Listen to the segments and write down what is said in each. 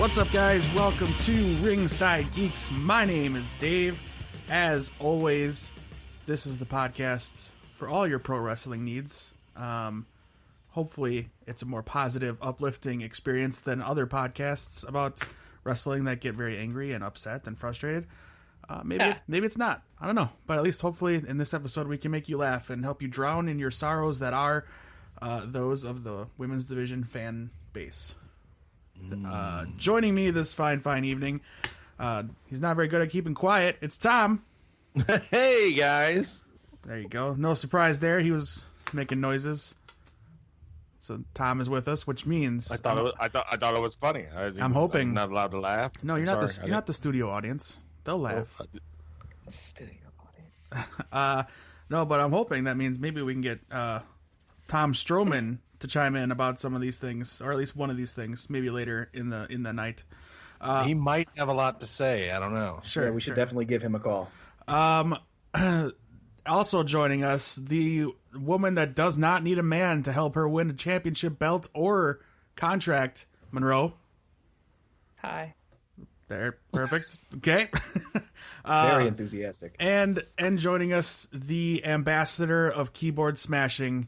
What's up, guys? Welcome to Ringside Geeks. My name is Dave. As always, this is the podcast for all your pro wrestling needs. Hopefully, it's a more positive, uplifting experience than other podcasts about wrestling that get very angry and upset and frustrated. Maybe it's not. I don't know. But at least, hopefully, in this episode, we can make you laugh and help you drown in your sorrows that are those of the women's division fan base. Joining me this fine evening, he's not very good at keeping quiet. It's Tom. Hey guys! There you go. No surprise there. He was making noises. So Tom is with us, which means I thought it was funny. I'm hoping I'm not allowed to laugh. No, you're not the studio audience. They'll laugh. Studio audience. No, but I'm hoping that means maybe we can get Tom Strowman to chime in about some of these things, or at least one of these things, maybe later in the night. He might have a lot to say. I don't know. Sure, yeah, we should definitely give him a call. Also joining us, the woman that does not need a man to help her win a championship belt or contract, Monroe. Hi. There, perfect. Okay. Very enthusiastic. And joining us, the ambassador of keyboard smashing,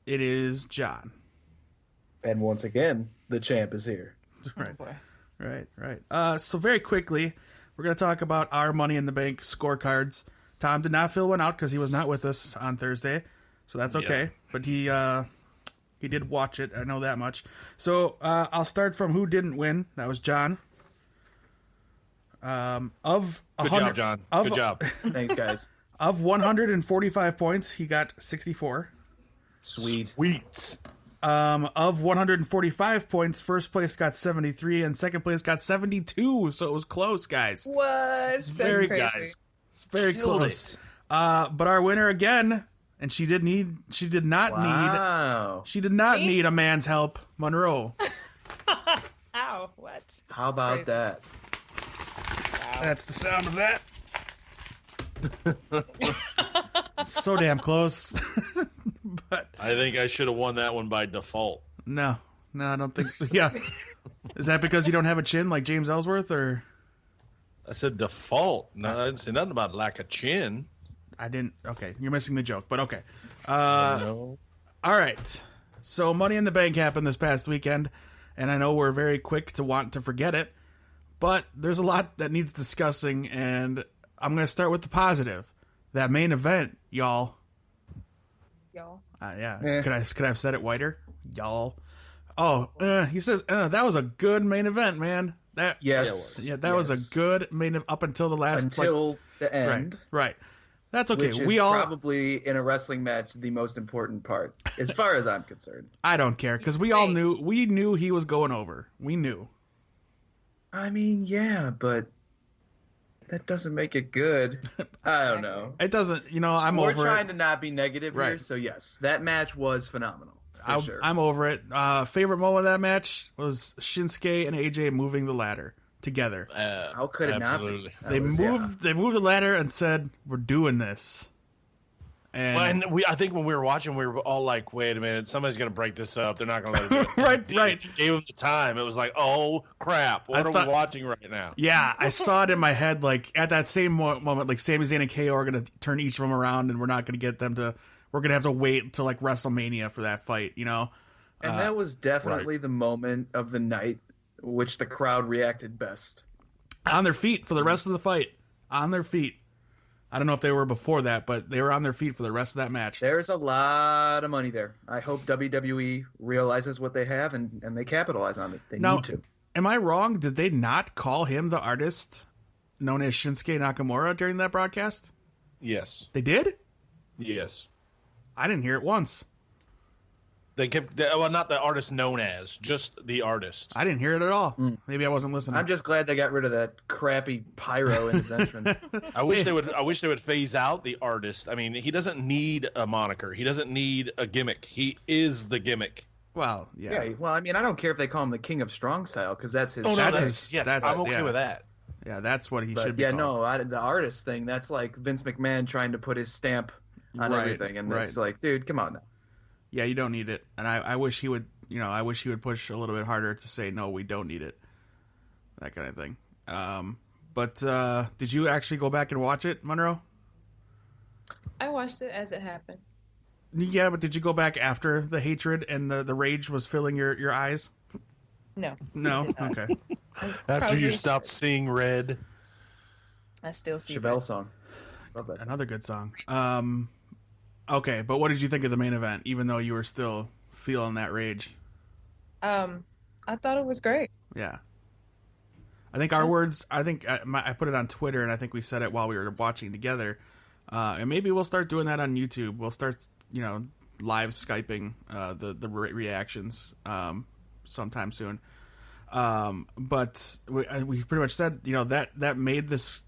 it is John. And once again, the champ is here. Right. Oh boy. Right. So very quickly, we're going to talk about our Money in the Bank scorecards. Tom did not fill one out because he was not with us on Thursday, so that's okay. Yeah. But he did watch it. I know that much. So I'll start from who didn't win. That was John. Good job, John. Good job. Thanks, guys. Of 145 points, he got 64. Sweet. Of 145 points, first place got 73, and second place got 72. So it was close, guys. What? That's very crazy. Guys. It's very Killed close. it. But our winner again, and she did not need a man's help, Monroe. Ow, what? How about Crazy. that? Wow. That's the sound of that. So damn close. But I think I should have won that one by default. no, I don't think so. Yeah. Is that because you don't have a chin like James Ellsworth, or? I said default. No, I didn't say nothing about lack of chin. I didn't. Okay, you're missing the joke, but okay. No. All right. So Money in the Bank happened this past weekend, and I know we're very quick to want to forget it, but there's a lot that needs discussing, and I'm going to start with the positive. That main event, y'all. Y'all. Yeah. Eh. Could I have said it whiter? Y'all. Oh, he says that was a good main event, man. That Yes. yeah, that was a good main event up until the last Until the end. Right. That's okay. Which is We all probably, in a wrestling match, the most important part, as far as I'm concerned. I don't care because we all knew he was going over. We knew. I mean, yeah, but that doesn't make it good. I don't know. It doesn't. I'm We're over trying it. to not be negative here, Right. so yes, that match was phenomenal. For sure. I'm over it. Favorite moment of that match was Shinsuke and AJ moving the ladder together. How could it absolutely. not They be? moved the ladder and said, "We're doing this." And I think when we were watching, we were all like, "Wait a minute, somebody's gonna break this up. They're not gonna let it." Right. He gave them the time. It was like, "Oh crap! What are we watching right now?" yeah, I saw it in my head. Like at that same moment, like Sami Zayn and KO are gonna turn each of them around, and we're not gonna get them to. We're gonna have to wait until like WrestleMania for that fight, And that was definitely the moment of the night which the crowd reacted best. On their feet for the rest of the fight. On their feet. I don't know if they were before that, but they were on their feet for the rest of that match. There's a lot of money there. I hope WWE realizes what they have and they capitalize on it. They Now, need to. Am I wrong? Did they not call him the artist known as Shinsuke Nakamura during that broadcast? Yes. They did? Yes. I didn't hear it once. They kept not the artist known as, just the artist. I didn't hear it at all. Maybe I wasn't listening. I'm just glad they got rid of that crappy pyro in his entrance. I wish they would phase out the artist. I mean, he doesn't need a moniker. He doesn't need a gimmick. He is the gimmick. Well, yeah. Yeah, well, I mean, I don't care if they call him the King of Strong Style because that's his. Oh, no, That's that's, his- yes, that's- I'm okay yeah. with that. Yeah, that's what he But should be yeah, called. the artist thing, that's like Vince McMahon trying to put his stamp on Right, everything, and right. it's like, dude, come on now. Yeah, you don't need it. And I wish he would, I wish he would push a little bit harder to say, no, we don't need it. that kind of thing. But did you actually go back and watch it, Monroe? I watched it as it happened. Yeah, but did you go back after the hatred and the rage was filling your eyes? No. No? Okay. After you stopped seeing red. I still see Chevelle red. song. Love that song. Another good song. Okay, but what did you think of the main event, even though you were still feeling that rage? I thought it was great. Yeah. I think our words, I put it on Twitter, and I think we said it while we were watching together. And maybe we'll start doing that on YouTube. We'll start, live Skyping the reactions sometime soon. But we pretty much said, that made this,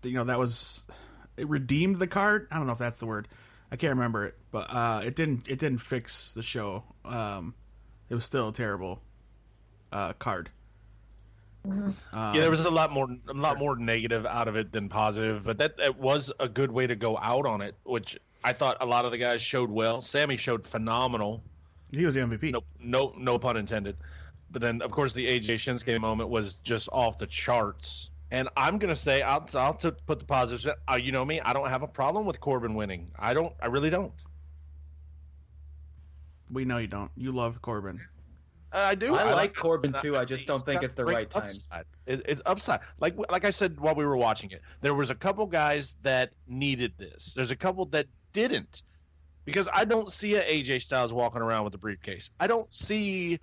it redeemed the card. I don't know if that's the word. I can't remember it, but it didn't fix the show. It was still a terrible card. Yeah, there was a lot more negative out of it than positive, but that was a good way to go out on it, which I thought a lot of the guys showed well. Sammy showed phenomenal. He was the MVP. No pun intended. But then, of course, the AJ Shinsuke moment was just off the charts. And I'm gonna say, I'll put the positives. You know me, I don't have a problem with Corbin winning. I really don't. We know you don't. You love Corbin. I do. I like Corbin too. I just don't think got it's the great right time. upside. It's upside. Like I said while we were watching it, there was a couple guys that needed this. There's a couple that didn't, because I don't see a AJ Styles walking around with a briefcase. I don't see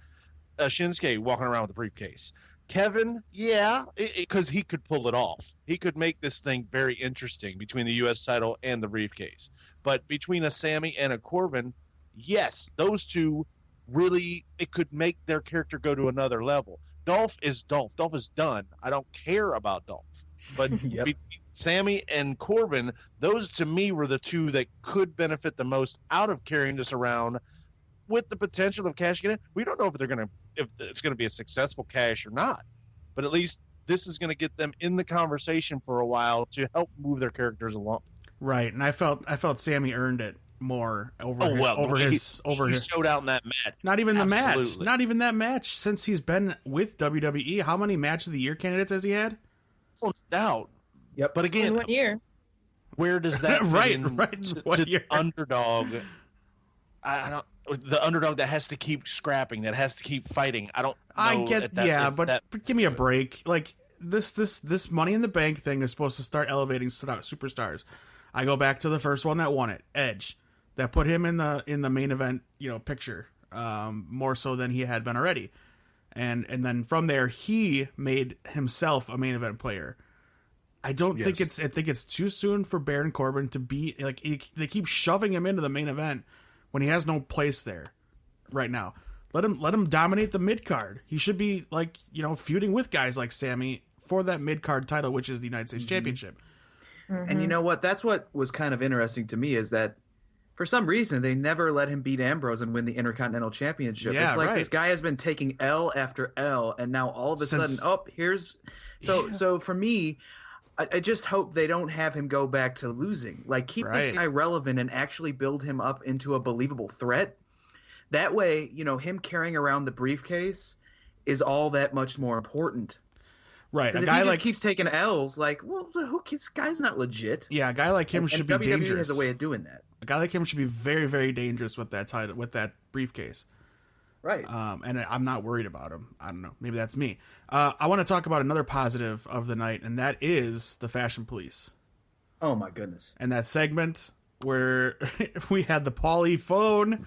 a Shinsuke walking around with a briefcase. Kevin, yeah, because he could pull it off. He could make this thing very interesting between the U.S. title and the briefcase. But between a Sammy and a Corbin, yes, those two really, it could make their character go to another level. Dolph is Dolph. Dolph is done. I don't care about Dolph. But Yep. between Sammy and Corbin, those to me were the two that could benefit the most out of carrying this around, with the potential of cashing it in. We don't know if it's gonna be a successful cash or not, but at least this is gonna get them in the conversation for a while to help move their characters along. Right, and I felt Sammy earned it more He his showed out in that match. not even the match. Absolutely. Not even that match since he's been with WWE. How many match of the year candidates has he had? No doubt. Yep. But In again, 1 year. where does that fit Right, in right, to what the year? underdog? I don't. The underdog that has to keep scrapping, that has to keep fighting. I don't. I know get, if that- yeah, if but that- give me a break. Like this Money in the Bank thing is supposed to start elevating superstars. I go back to the first one that won it, Edge, that put him in the main event, picture, more so than he had been already, and then from there he made himself a main event player. I think it's too soon for Baron Corbin to be like they keep shoving him into the main event when he has no place there right now. Let him dominate the mid card. He should be feuding with guys like Sammy for that mid card title, which is the United States Championship. And you know what? That's what was kind of interesting to me, is that for some reason they never let him beat Ambrose and win the Intercontinental Championship. Yeah, it's like right. this guy has been taking L after L, and now all of a sudden, here's so for me, I just hope they don't have him go back to losing. Like, keep Right. this guy relevant and actually build him up into a believable threat. That way, him carrying around the briefcase is all that much more important. Right, Because a if guy he just like keeps taking L's, who cares? Guy's not legit. a guy like him should be WWE dangerous. has a way of doing that. A guy like him should be very, very dangerous with that title, with that briefcase. Right. And I'm not worried about him. I don't know. Maybe that's me. I want to talk about another positive of the night, and that is the Fashion Police. Oh my goodness. And that segment where we had the Paulie phone,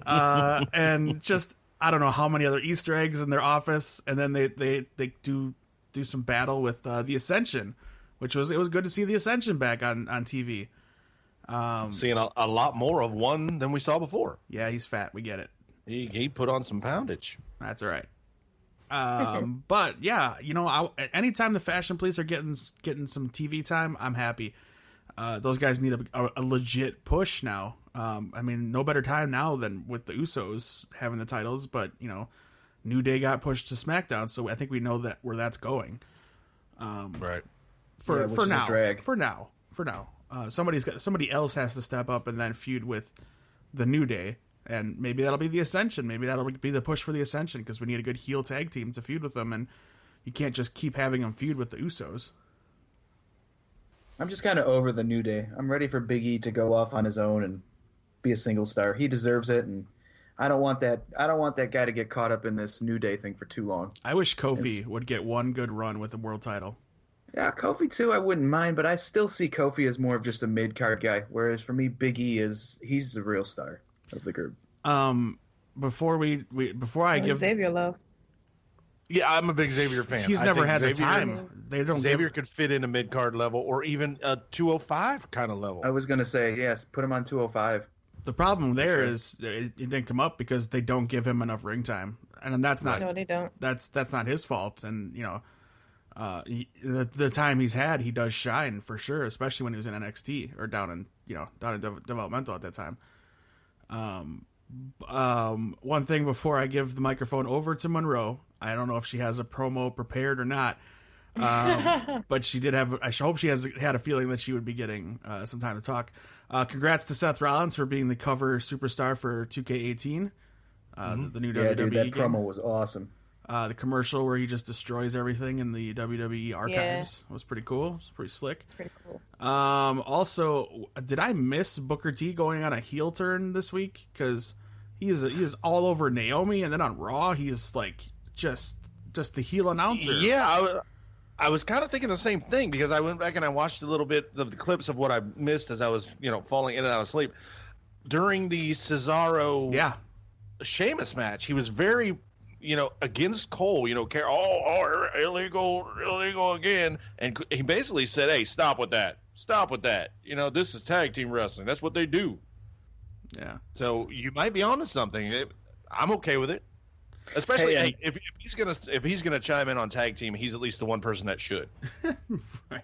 and just, I don't know how many other Easter eggs in their office, and then they do some battle with the Ascension, it was good to see the Ascension back on TV. seeing a lot more of one than we saw before. Yeah, he's fat. We get it. He put on some poundage. That's all right. But yeah, anytime the Fashion Police are getting some TV time, I'm happy. Those guys need a legit push now. I mean, no better time now than with the Usos having the titles, but New Day got pushed to SmackDown, so I think we know that where that's going. Right. Which For is a now. drag. For now. Somebody else has to step up and then feud with the New Day. And maybe that'll be the Ascension. Maybe that'll be the push for the Ascension, because we need a good heel tag team to feud with them. And, you can't just keep having him feud with the Usos. I'm just kind of over the New Day. I'm ready for Big E to go off on his own and be a single star. He deserves it, and I don't want that guy to get caught up in this New Day thing for too long. I wish Kofi would get one good run with the world title. Yeah, Kofi too, I wouldn't mind, but I still see Kofi as more of just a mid-card guy, whereas for me, Big E he's the real star of the group. Before I give Xavier love. Yeah, I'm a big Xavier fan. He's never had the time. They don't. Xavier could fit in a mid card level or even a 205 kind of level. I was gonna say yes, put him on 205. The problem there is it didn't come up because they don't give him enough ring time, and that's not. No, they don't. That's not his fault, and the time he's had, he does shine for sure, especially when he was in NXT or down in developmental at that time. One thing before I give the microphone over to Monroe, I don't know if she has a promo prepared or not, but she did have. I hope she had a feeling that she would be getting some time to talk. Congrats to Seth Rollins for being the cover superstar for 2K18, the new WWE dude, that game. promo was awesome. The commercial where he just destroys everything in the WWE archives was pretty cool. It's pretty slick. It's pretty cool. Also, did I miss Booker T going on a heel turn this week? Because he is all over Naomi, and then on Raw he is like just the heel announcer. Yeah, I was kind of thinking the same thing because I went back and I watched a little bit of the clips of what I missed as I was falling in and out of sleep during the Cesaro Sheamus match. He was very against Cole, illegal again. And he basically said, hey, stop with that. This is tag team wrestling. That's what they do. Yeah. So you might be onto something. I'm okay with it. Especially if he's gonna chime in on tag team, he's at least the one person that should.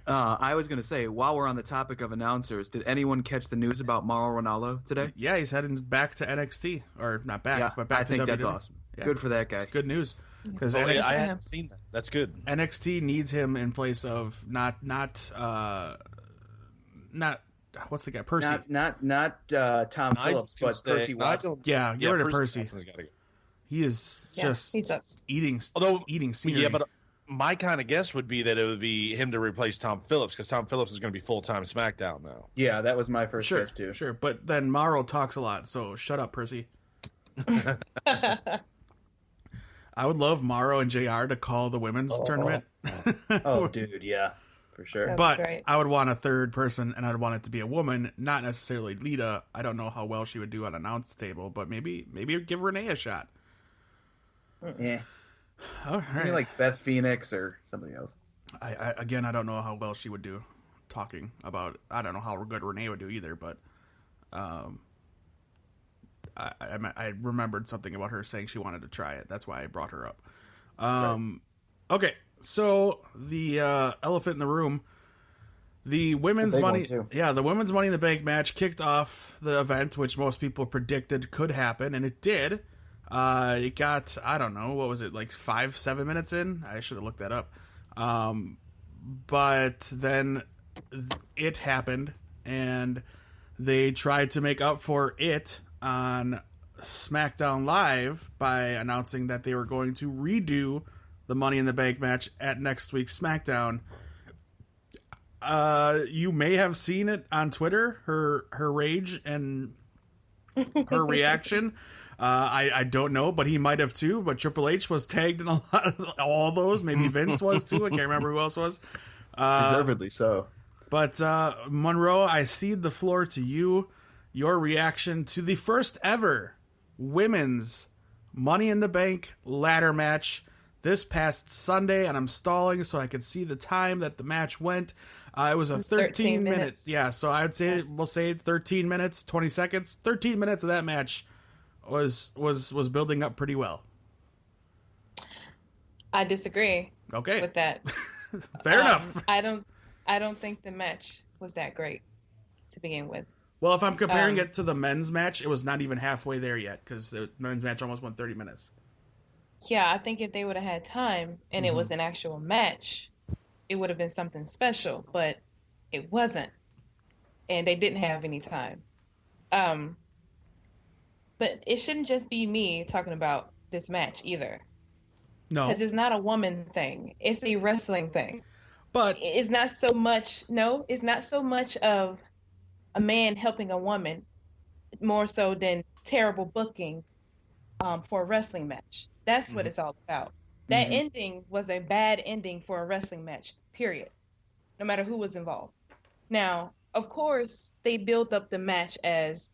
I was gonna say, while we're on the topic of announcers, did anyone catch the news about Mauro Ranallo today? Yeah, he's heading back to NXT, or not back, but back to WWE. I think that's awesome. Yeah. Good for that guy. It's good news because I haven't seen that. That's good. NXT needs him in place of not what's the guy, Percy? Not Tom Phillips, but Percy Watson. Yeah, get rid of Percy. He is just eating scenery. Yeah, but my kind of guess would be that it would be him to replace Tom Phillips because Tom Phillips is going to be full-time SmackDown now. Yeah, that was my first guess too. Sure, but then Mauro talks a lot, so shut up, Percy. I would love Mauro and JR to call the women's tournament. Oh, dude, yeah, for sure. But I would want a third person, and I'd want it to be a woman, not necessarily Lita. I don't know how well she would do on an announce table, but maybe give Renee a shot. Yeah. All right. Maybe like Beth Phoenix or somebody else. I don't know how well she would do talking about. I don't know how good Renee would do either, but I remembered something about her saying she wanted to try it. That's why I brought her up. Okay, so the elephant in the room, the women's money, the women's Money in the Bank match kicked off the event, which most people predicted could happen, and it did. It got, I don't know, what was it, like 5-7 minutes in? I should have looked that up. But then it happened, and they tried to make up for it on SmackDown Live by announcing that they were going to redo the Money in the Bank match at next week's SmackDown. You may have seen it on Twitter, her rage and her reaction. I don't know, but he might have too. But Triple H was tagged in a lot of all those. Maybe Vince was too. I can't remember who else was. Deservedly so. But Monroe, I cede the floor to you. Your reaction to the first ever women's Money in the Bank ladder match this past Sunday, and I'm stalling so I can see the time that the match went. It was a 13 minutes. Yeah, so I'd say we'll say 13 minutes, 20 seconds. 13 minutes of that match was building up pretty well. I disagree. Okay. With that. Fair enough. I don't think the match was that great to begin with. Well, if I'm comparing it to the men's match, it was not even halfway there yet because the men's match almost went 30 minutes. Yeah, I think if they would have had time and it was an actual match, it would have been something special, but it wasn't. And they didn't have any time. But it shouldn't just be me talking about this match either. No, because it's not a woman thing. It's a wrestling thing. but It's not so much. No, it's not so much of a man helping a woman, more so than terrible booking for a wrestling match. That's what Mhm. it's all about. That Mhm. ending was a bad ending for a wrestling match, period. No matter who was involved. Now, of course, they built up the match as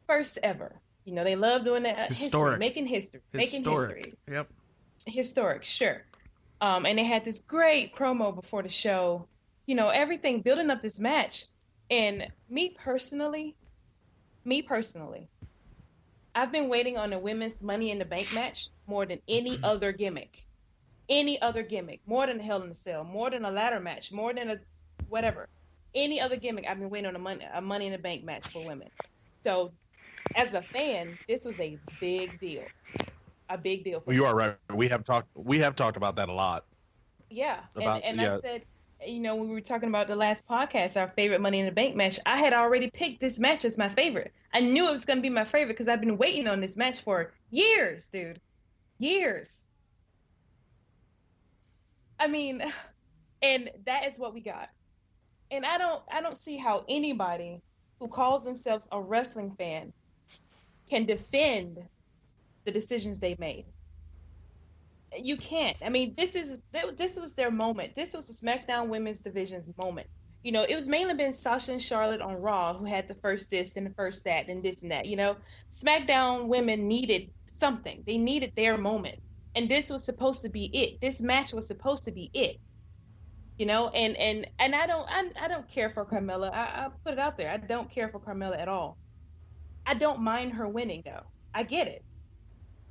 first ever. You know, they love doing that history, historic, making historic. history. Yep. Historic, sure. And they had this great promo before the show. You know, everything building up this match. And me personally, I've been waiting on a women's Money in the Bank match more than any other gimmick. Any other gimmick, more than a Hell in a Cell, more than a ladder match, more than a whatever. Any other gimmick, I've been waiting on a Money in the Bank match for women. So, as a fan, this was a big deal for Well, you me. are right. We have talked about that a lot. Yeah, About and I said, you know, when we were talking about the last podcast, our favorite Money in the Bank match, I had already picked this match as my favorite. I knew it was going to be my favorite because I've been waiting on this match for years, dude, years. I mean, and that is what we got. And I don't see how anybody who calls themselves a wrestling fan can defend the decisions they made. You can't. I mean, this was their moment. This was the SmackDown Women's Division's moment. You know, it was mainly been Sasha and Charlotte on Raw who had the first this and the first that and this and that. You know, SmackDown women needed something. They needed their moment, and this was supposed to be it. This match was supposed to be it. You know, and I don't care for Carmella. I put it out there. I don't care for Carmella at all. I don't mind her winning though. I get it.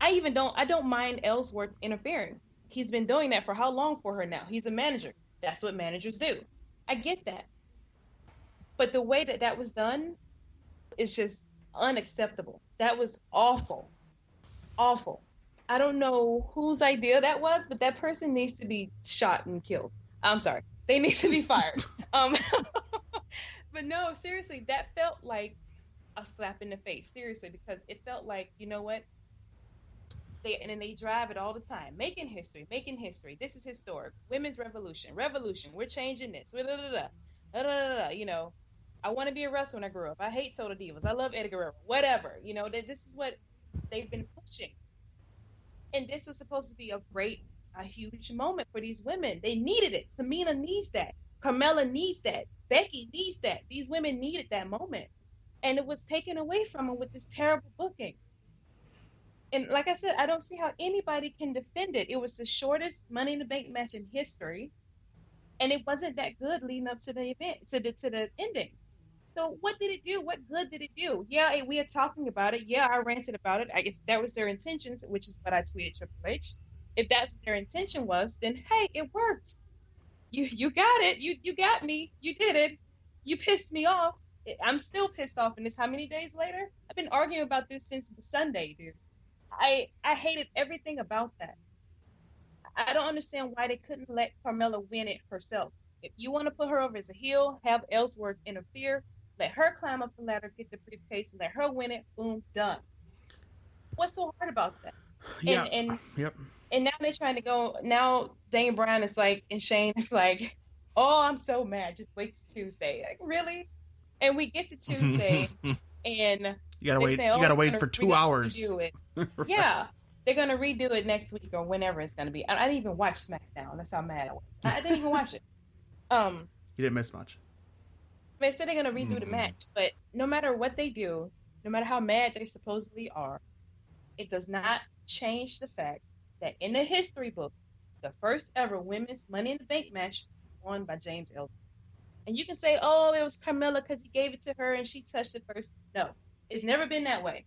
I don't mind Ellsworth interfering. He's been doing that for how long for her now? He's a manager. That's what managers do. I get that. But the way that that was done is just unacceptable. That was awful. Awful. I don't know whose idea that was, but that person needs to be shot and killed. I'm sorry. They need to be fired. Um but no, seriously, that felt like a slap in the face. Seriously, because it felt like, you know what? They drive it all the time, making history, making history. This is historic. Women's revolution, revolution. We're changing this. Da, da, da, da, da, da, da. You know, I want to be a wrestler when I grow up. I hate Total Divas. I love Eddie Guerrero. Whatever. You know, this is what they've been pushing, and this was supposed to be a huge moment for these women. They needed it. Tamina needs that. Carmella needs that. Becky needs that. These women needed that moment, and it was taken away from them with this terrible booking. And like I said, I don't see how anybody can defend it. It was the shortest Money in the Bank match in history, and it wasn't that good leading up to the event, to the ending. So what did it do? What good did it do? Yeah, we are talking about it. Yeah, I ranted about it. If that was their intentions, which is what I tweeted Triple H, if that's what their intention was, then hey, it worked. You got it. You got me. You did it. You pissed me off. I'm still pissed off. And this how many days later? I've been arguing about this since Sunday, dude. I hated everything about that. I don't understand why they couldn't let Carmella win it herself. If you want to put her over as a heel, have Ellsworth interfere, let her climb up the ladder, get the briefcase, and let her win it. Boom, done. What's so hard about that? Yeah. And Yep. and now they're trying to go. Now Dane Bryan is like, and Shane is like, oh, I'm so mad. Just wait till Tuesday. Like really? And we get to Tuesday, and You gotta they wait. say, You oh, gotta we're wait gonna- for we're 2 gonna hours. redo it. Right. Yeah, they're gonna redo it next week or whenever it's gonna be. I didn't even watch SmackDown. That's how mad I was. I didn't even watch it. You didn't miss much. They said they're gonna redo the match, but no matter what they do, no matter how mad they supposedly are, it does not change the fact that in the history book, the first ever women's Money in the Bank match was won by James Ellsworth. And you can say, oh, it was Carmella because he gave it to her and she touched it first. No, it's never been that way.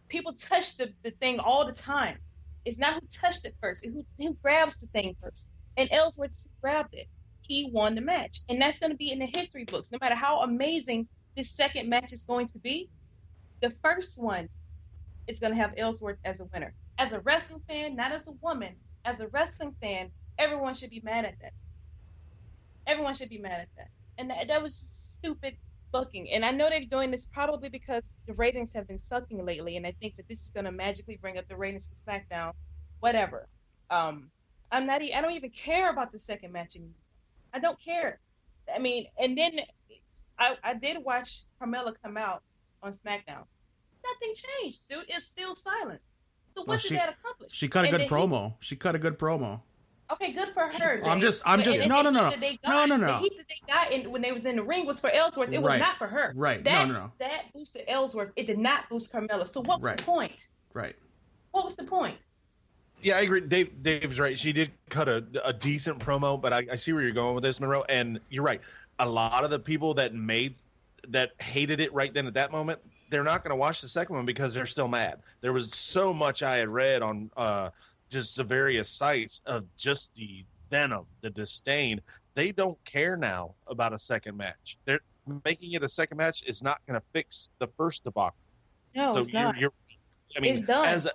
People touch the thing all the time. It's not who touched it first, it's who grabs the thing first. And Ellsworth grabbed it. He won the match. And that's going to be in the history books. No matter how amazing this second match is going to be, the first one is going to have Ellsworth as a winner. As a wrestling fan, not as a woman, as a wrestling fan, everyone should be mad at that. Everyone should be mad at that. And that was just stupid booking. And I know they're doing this probably because the ratings have been sucking lately, and I think that this is going to magically bring up the ratings for SmackDown. Whatever. I don't even care about the second match anymore. I don't care. I mean, and then I did watch Carmella come out on SmackDown. Nothing changed, dude. It's still silence. So what did that accomplish? She cut a good promo. She cut a good promo. Okay, good for her. I'm just no. The heat that they got when they was in the ring was for Ellsworth. It was not for her. Right. No. That boosted Ellsworth. It did not boost Carmella. So what was the point? Right. What was the point? Yeah, I agree. Dave's right. She did cut a decent promo, but I see where you're going with this, Monroe. And you're right. A lot of the people that hated it right then at that moment, they're not going to watch the second one because they're still mad. There was so much I had read on just the various sites of just the venom, the disdain. They don't care now about a second match. They're making it a second match is not going to fix the first debacle. No, it's not. It's done. As a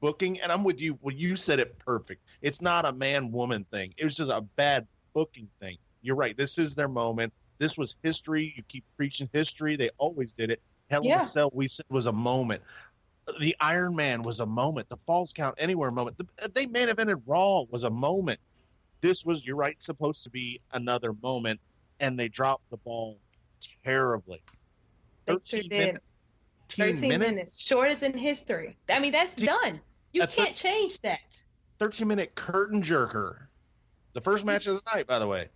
booking, and I'm with you. Well, you said it perfect. It's not a man-woman thing. It was just a bad booking thing. You're right. This is their moment. This was history. You keep preaching history. They always did it. Hell in a Cell, we said, was a moment. The Iron Man was a moment. The Falls Count Anywhere moment. They main evented Raw was a moment. This was, you're right, supposed to be another moment, and they dropped the ball terribly. 13 minutes. 13 minutes. Shortest in history. I mean, that's done. You can't change that. 13-minute curtain jerker. The first match of the night, by the way.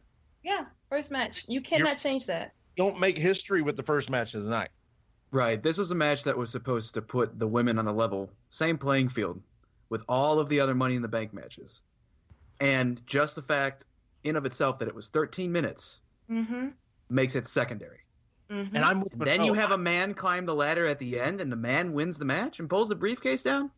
Yeah, first match. You cannot change that. Don't make history with the first match of the night. Right. This was a match that was supposed to put the women on the level, same playing field, with all of the other Money in the Bank matches. And just the fact in of itself that it was 13 minutes makes it secondary. Mm-hmm. And I'm with Monroe. Then you have a man climb the ladder at the end, and the man wins the match and pulls the briefcase down.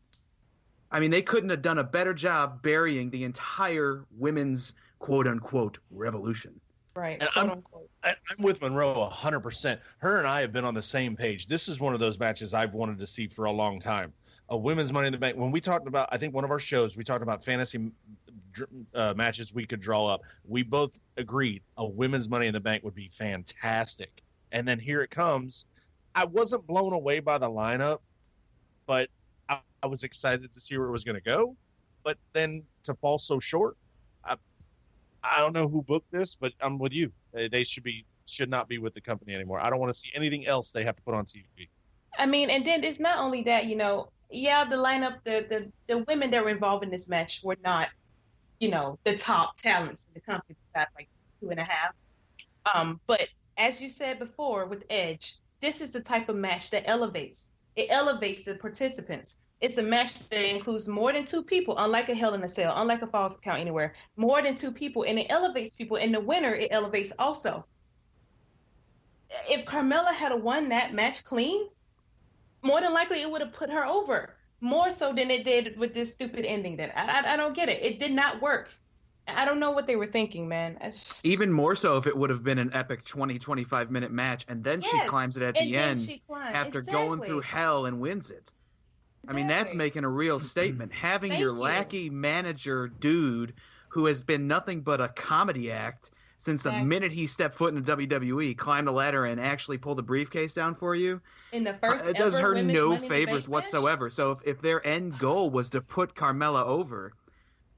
I mean, they couldn't have done a better job burying the entire women's quote-unquote revolution. Right. And I'm with Monroe 100%. Her and I have been on the same page. This is one of those matches I've wanted to see for a long time. A women's Money in the Bank. When we talked about, I think one of our shows, we talked about fantasy matches we could draw up. We both agreed a women's Money in the Bank would be fantastic. And then here it comes. I wasn't blown away by the lineup, but I was excited to see where it was going to go. But then to fall so short, I don't know who booked this, but I'm with you. They should not be with the company anymore. I don't want to see anything else they have to put on TV. I mean, and then it's not only that, the lineup, the women that were involved in this match were not, the top talents in the company besides like 2.5. But as you said before with Edge, this is the type of match that elevates. It elevates the participants. It's a match that includes more than 2 people, unlike a Hell in a Cell, unlike a Falls Count Anywhere. More than 2 people, and it elevates people. And the winner, it elevates also. If Carmella had won that match clean, more than likely it would have put her over. More so than it did with this stupid ending. Then I don't get it. It did not work. I don't know what they were thinking, man. Even more so if it would have been an epic 20-25 minute match, and then she climbs it at the end after going through hell and wins it. I mean, that's making a real statement. Having your lackey manager dude who has been nothing but a comedy act since the minute he stepped foot in the WWE, climb the ladder and actually pull the briefcase down for you. In the first it does her no favors whatsoever. Match? So if their end goal was to put Carmella over,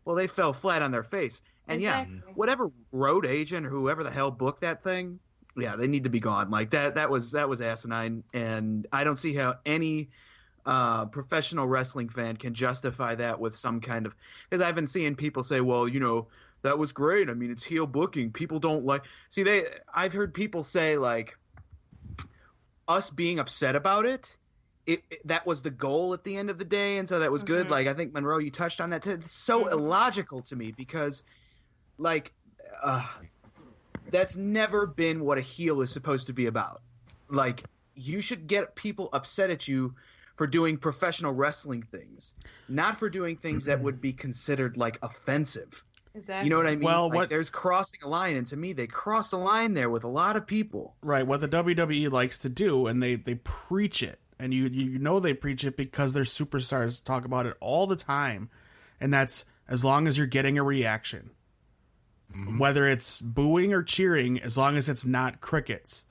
well, they fell flat on their face. And whatever road agent or whoever the hell booked that thing, they need to be gone. Like that was asinine, and I don't see how any professional wrestling fan can justify that with some kind of, because I've been seeing people say, well, that was great. I mean, it's heel booking. People don't like, I've heard people say like us being upset about it, that was the goal at the end of the day. And so that was good. Like, I think Monroe, you touched on that too. It's so illogical to me because that's never been what a heel is supposed to be about. Like, you should get people upset at you for doing professional wrestling things, not for doing things that would be considered like offensive. Exactly. You know what I mean? Well, there's crossing a line, and to me, they crossed a line there with a lot of people. Right. What the WWE likes to do, and they preach it, and you know they preach it because their superstars talk about it all the time, and that's as long as you're getting a reaction, whether it's booing or cheering, as long as it's not crickets,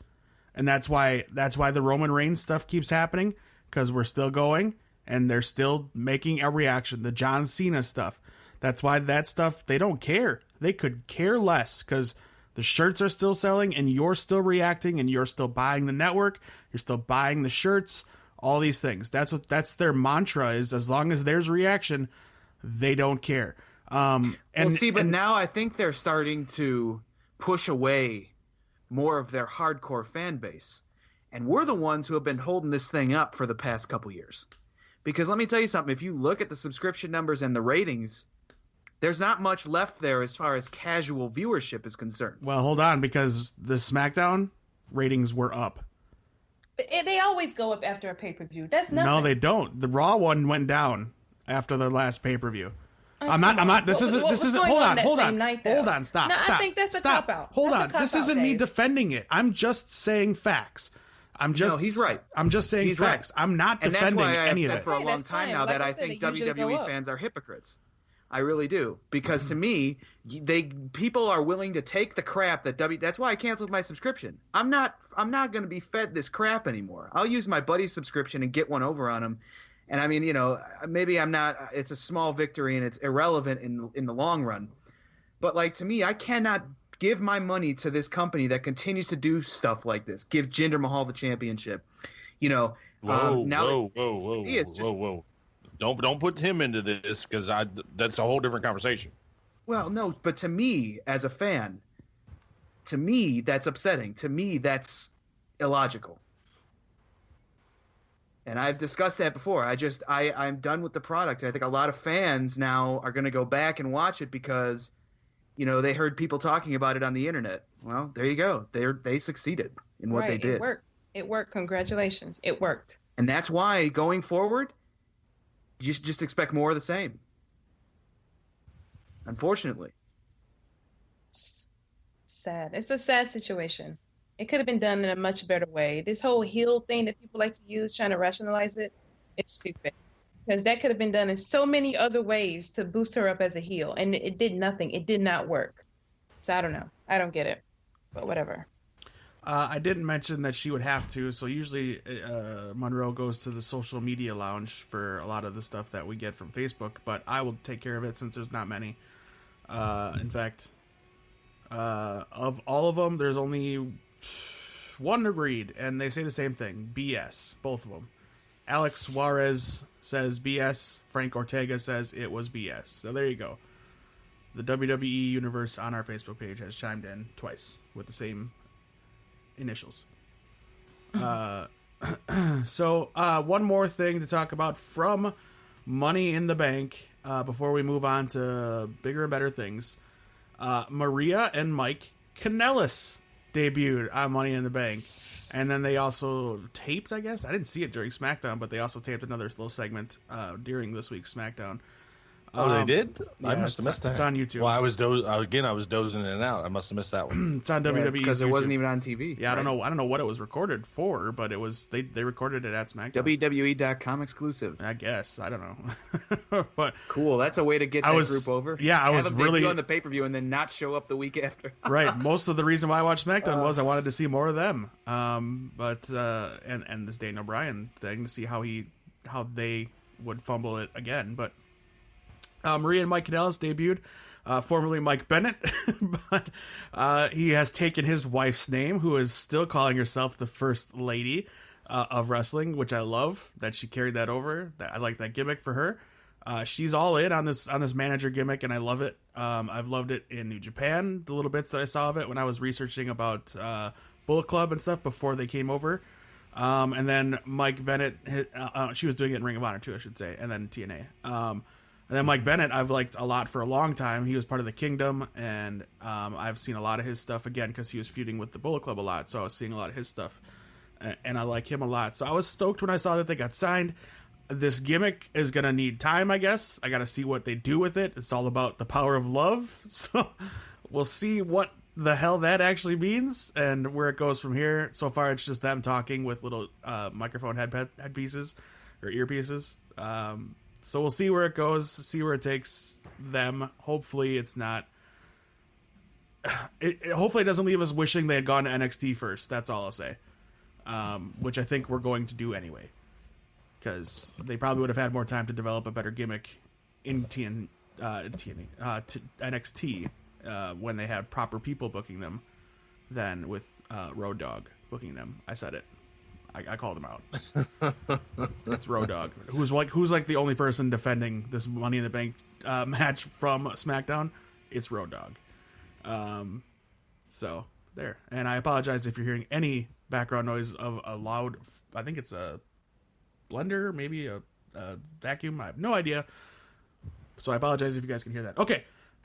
and that's why the Roman Reigns stuff keeps happening. Because we're still going, and they're still making a reaction. The John Cena stuff, That's why that stuff, they don't care. They could care less because the shirts are still selling and you're still reacting and you're still buying the network. You're still buying the shirts, all these things. That's their mantra is as long as there's reaction, they don't care. But now I think they're starting to push away more of their hardcore fan base. And we're the ones who have been holding this thing up for the past couple years. Because let me tell you something, if you look at the subscription numbers and the ratings, there's not much left there as far as casual viewership is concerned. Well, hold on, because the SmackDown ratings were up. They always go up after a pay-per-view. That's nothing. No, they don't. The Raw one went down after the last pay-per-view. I'm not. This isn't. Hold on. Stop. No, stop. I think that's a cop-out. Hold That's a on. cop-out, This isn't me Dave. defending it. I'm just saying facts. No, he's right. I'm just saying He's facts. Right. I'm not and defending that's why any I've of said it. for a long That's time fine. now Like that I I said, think they usually go WWE up. fans are hypocrites. I really do, because to me, people are willing to take the crap that That's why I canceled my subscription. I'm not going to be fed this crap anymore. I'll use my buddy's subscription and get one over on him. And I mean, maybe I'm not. It's a small victory and it's irrelevant in the long run. But like to me, I cannot give my money to this company that continues to do stuff like this. Give Jinder Mahal the championship. Whoa. It's just, Whoa. Don't put him into this because that's a whole different conversation. Well, no, but to me as a fan, that's upsetting. To me, that's illogical. And I've discussed that before. I'm done with the product. I think a lot of fans now are going to go back and watch it because, they heard people talking about it on the internet. Well, there you go. They succeeded in what they did. It worked. Congratulations. It worked. And that's why going forward, you just expect more of the same. Unfortunately. Sad. It's a sad situation. It could have been done in a much better way. This whole heel thing that people like to use, trying to rationalize it, it's stupid. Because that could have been done in so many other ways to boost her up as a heel. And it did nothing. It did not work. So I don't know. I don't get it. But whatever. I didn't mention that she would have to. So usually Monroe goes to the social media lounge for a lot of the stuff that we get from Facebook. But I will take care of it since there's not many. In fact, of all of them, there's only one agreed. And they say the same thing. BS. Both of them. Alex Juarez says BS. Frank Ortega says it was BS. So there you go. The WWE universe on our Facebook page has chimed in twice with the same initials. So one more thing to talk about from Money in the Bank before we move on to bigger and better things. Maria and Mike Kanellis debuted on Money in the Bank. And then they also taped, I guess. I didn't see it during SmackDown, but they also taped another little segment during this week's SmackDown. Oh, they did? Yeah, I must have missed that. It's on YouTube. Well, I was dozing in and out. I must have missed that one. It's on WWE because it wasn't even on TV. Yeah, right? I don't know what it was recorded for, but it was they recorded it at SmackDown. WWE.com exclusive. I guess. I don't know. But cool. That's a way to get that group over. Yeah, I was have really them on the pay-per-view and then not show up the week after. Right. Most of the reason why I watched SmackDown was I wanted to see more of them. But and this Daniel Bryan thing to see how they would fumble it again, but Maria and Mike Kanellis debuted, formerly Mike Bennett, but he has taken his wife's name, who is still calling herself the First Lady of Wrestling, which I love that she carried that over. I like that gimmick for her. She's all in on this manager gimmick, and I love it. I've loved it in New Japan, the little bits that I saw of it when I was researching about Bullet Club and stuff before they came over. And then Mike Bennett, she was doing it in Ring of Honor too, I should say, and then TNA. And then Mike Bennett, I've liked a lot for a long time. He was part of the Kingdom, and I've seen a lot of his stuff again because he was feuding with the Bullet Club a lot. So I was seeing a lot of his stuff, and I like him a lot. So I was stoked when I saw that they got signed. This gimmick is going to need time, I guess. I got to see what they do with it. It's all about the power of love. So we'll see what the hell that actually means and where it goes from here. So far, it's just them talking with little microphone headpieces or earpieces. So we'll see where it goes, see where it takes them. Hopefully it's not... hopefully it doesn't leave us wishing they had gone to NXT first. That's all I'll say. Which I think we're going to do anyway. Because they probably would have had more time to develop a better gimmick in NXT when they had proper people booking them than with Road Dogg booking them. I said it. I called him out. It's Road Dogg, who's like the only person defending this Money in the Bank match from SmackDown. It's Road Dogg. So there. And I apologize if you're hearing any background noise of a loud. I think it's a blender, maybe a vacuum. I have no idea. So I apologize if you guys can hear that. Okay,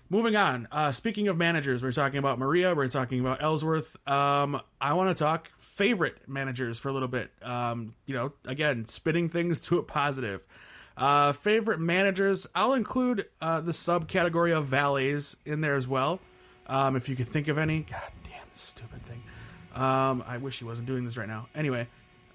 moving on. Speaking of managers, we're talking about Maria. We're talking about Ellsworth. I want to talk favorite managers for a little bit. Again, spinning things to a positive. Favorite managers, I'll include the subcategory of valets in there as well. If you could think of any. God damn, this stupid thing. I wish he wasn't doing this right now. Anyway,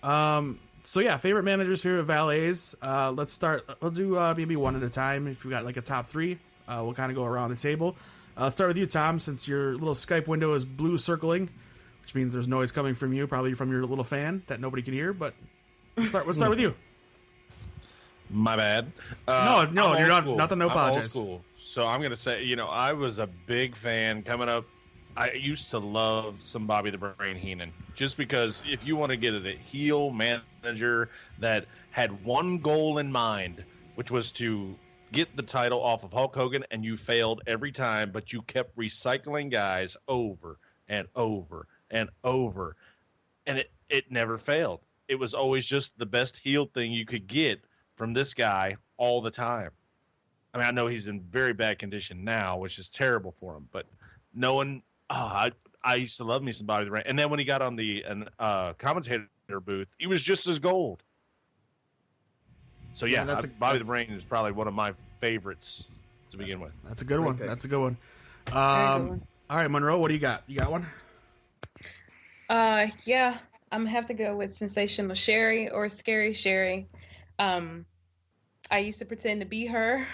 so yeah, favorite managers, favorite valets. Let's start. We'll do maybe one at a time. If we got like a top three, we'll kind of go around the table. Let's start with you, Tom, since your little Skype window is blue circling, which means there's noise coming from you, probably from your little fan that nobody can hear. But let's start with you. My bad. No, you're not. Nothing to I'm apologize. old school. So I'm gonna say, I was a big fan coming up. I used to love some Bobby the Brain Heenan, just because if you want to get a heel manager that had one goal in mind, which was to get the title off of Hulk Hogan, and you failed every time, but you kept recycling guys over and over and over, and it never failed. It was always just the best heel thing you could get from this guy all the time. I mean, I know he's in very bad condition now, which is terrible for him, but no one. I used to love me some Bobby the Brain, and then when he got on the commentator booth, he was just as gold. So yeah, Bobby the Brain is probably one of my favorites to begin with. That's a good one. That's a good one. All right, Monroe, what do you got? You got one? Yeah, I'm gonna have to go with Sensational Sherry or Scary Sherry. I used to pretend to be her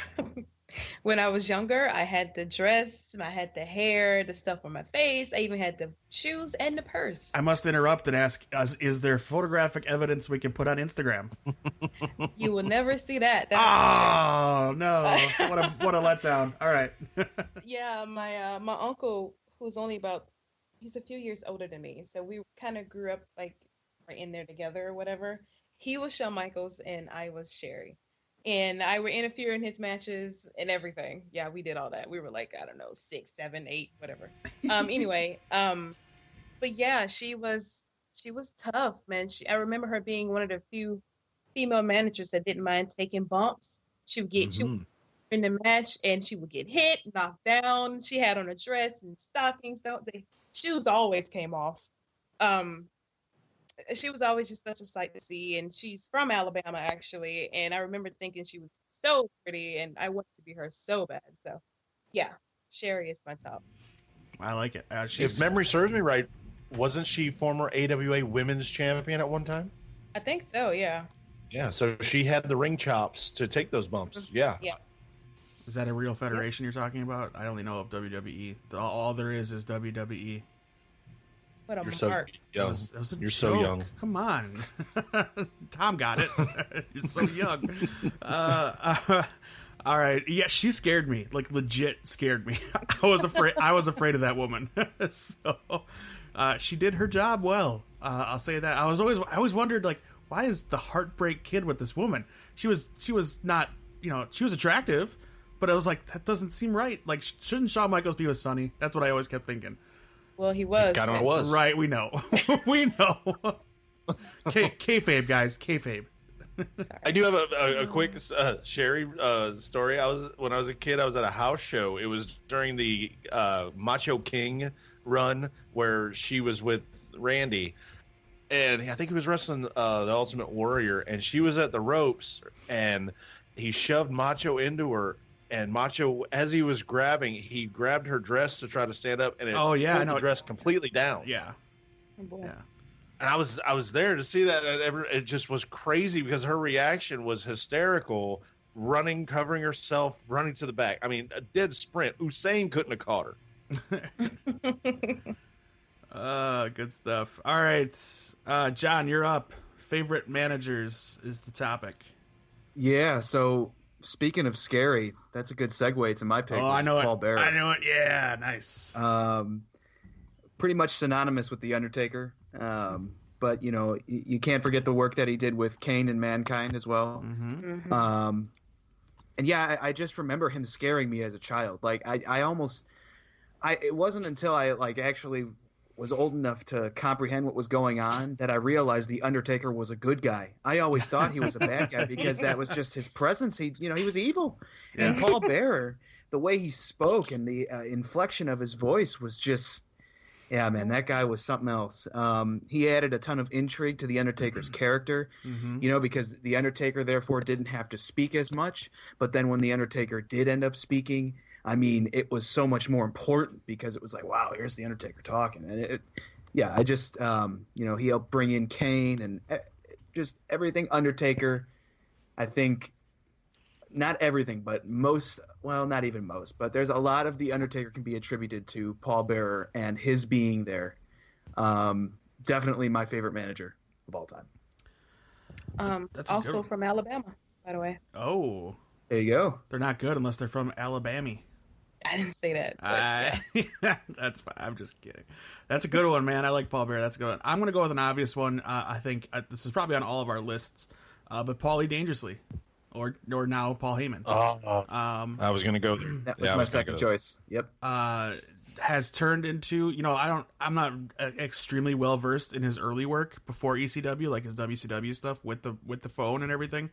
when I was younger. I had the dress, I had the hair, the stuff on my face. I even had the shoes and the purse. I must interrupt and ask, is there photographic evidence we can put on Instagram? You will never see that. Oh, no. What a letdown. All right. Yeah, my uncle, who's he's a few years older than me, so we kind of grew up like right in there together or whatever. He was Shawn Michaels and I was Sherry. And I would interfere in his matches and everything. Yeah, we did all that. We were like, I don't know, 6, 7, 8, whatever. Anyway, but yeah, she was tough, man. I remember her being one of the few female managers that didn't mind taking bumps. She would get you in the match and she would get hit, knocked down. She had on a dress and stockings. Shoes always came off. She was always just such a sight to see, and she's from Alabama actually, and I remember thinking she was so pretty and I wanted to be her so bad. So yeah, Sherry is my top. I like it. If memory serves me right, wasn't she former AWA women's champion at one time? I think so, yeah. Yeah, so she had the ring chops to take those bumps. Yeah. Is that a real federation you're talking about? I only know of WWE. All there is WWE. What You're so young. You're so young. Come on. Tom got it. You're so young. All right. Yeah, she scared me. Like, legit scared me. I was afraid of that woman. So she did her job well. I'll say that. I always wondered, like, why is the Heartbreak Kid with this woman? She was not, she was attractive, but I was like, that doesn't seem right. Like, shouldn't Shawn Michaels be with Sunny? That's what I always kept thinking. Well, he was. Kind of was. Right, we know. We know. Kayfabe, guys. Kayfabe. Sorry. I do have a quick Sherry story. When I was a kid, I was at a house show. It was during the Macho King run where she was with Randy. And I think he was wrestling the Ultimate Warrior. And she was at the ropes. And he shoved Macho into her. And Macho, as he was grabbing, he grabbed her dress to try to stand up, and it pulled the dress completely down. Yeah, yeah. And I was there to see that. It just was crazy because her reaction was hysterical, running, covering herself, running to the back. I mean, a dead sprint. Usain couldn't have caught her. Good stuff. All right, John, you're up. Favorite managers is the topic. Yeah, so speaking of scary, that's a good segue to my pick. Oh, I know Paul it. Bearer. I know it. Yeah, nice. Pretty much synonymous with the Undertaker. But you can't forget the work that he did with Kane and Mankind as well. Mm-hmm. And yeah, I just remember him scaring me as a child. Like it wasn't until I actually was old enough to comprehend what was going on that I realized the Undertaker was a good guy. I always thought he was a bad guy because that was just his presence. He was evil. Yeah. And Paul Bearer, the way he spoke and the inflection of his voice was just, yeah, man, that guy was something else. He added a ton of intrigue to the Undertaker's character, because the Undertaker therefore didn't have to speak as much. But then when the Undertaker did end up speaking, I mean, it was so much more important because it was like, wow, here's the Undertaker talking. And I just, he helped bring in Kane and just everything Undertaker. I think not everything, but most, well, not even most, but there's a lot of the Undertaker can be attributed to Paul Bearer and his being there. Definitely my favorite manager of all time. That's also from Alabama, by the way. Oh, there you go. They're not good unless they're from Alabama. I didn't say that. But, That's fine. I'm just kidding. That's a good one, man. I like Paul Bearer. That's a good one. I'm going to go with an obvious one. I think this is probably on all of our lists, but Paulie Dangerously, or now Paul Heyman. I was going to go there. That was my second choice. Yep. Has turned into, I'm not extremely well versed in his early work before ECW, like his WCW stuff with the phone and everything.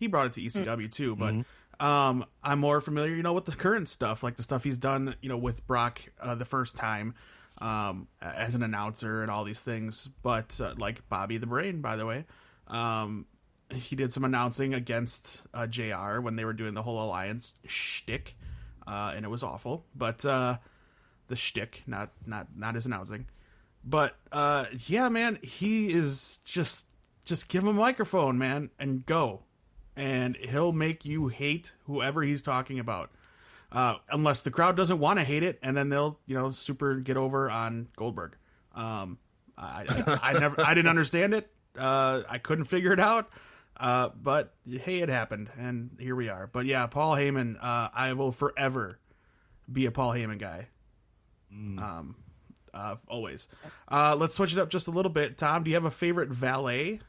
He brought it to ECW too, but I'm more familiar, with the current stuff, like the stuff he's done, with Brock the first time as an announcer and all these things. But like Bobby the Brain, by the way, he did some announcing against JR when they were doing the whole alliance shtick, and it was awful. But the shtick, not his announcing. But yeah, man, he is just give him a microphone, man, and go. And he'll make you hate whoever he's talking about, unless the crowd doesn't want to hate it, and then they'll super get over on Goldberg. I didn't understand it. I couldn't figure it out. But hey, it happened, and here we are. But yeah, Paul Heyman. I will forever be a Paul Heyman guy. Always. Let's switch it up just a little bit. Tom, do you have a favorite valet?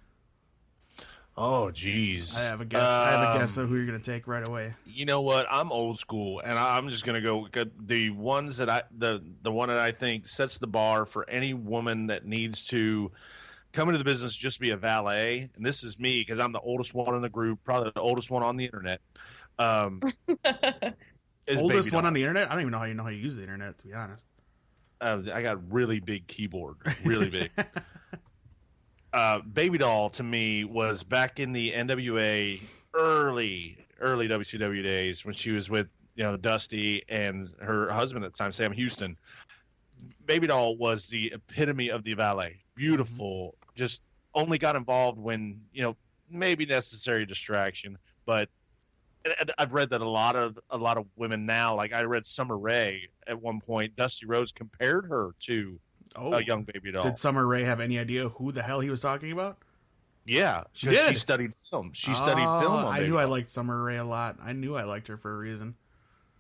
Oh, geez. I have a guess of who you're going to take right away. You know what? I'm old school, and I'm just going to go the ones that the one that I think sets the bar for any woman that needs to come into the business just be a valet. And this is me because I'm the oldest one in the group, probably the oldest one on the internet. Oldest one on the internet? I don't even know how you use the internet, to be honest. I got really big keyboard, really big. Baby Doll to me was back in the NWA early WCW days when she was with Dusty and her husband at the time, Sam Houston. Baby Doll was the epitome of the valet. Beautiful, just only got involved when maybe necessary distraction. But I've read that a lot of women now, like I read Summer Rae at one point. Dusty Rhodes compared her to a young Baby Doll. Did Summer Rae have any idea who the hell he was talking about? Yeah, she did. She studied film. She studied film on I Baby knew Doll. I liked Summer Rae a lot. I knew I liked her for a reason.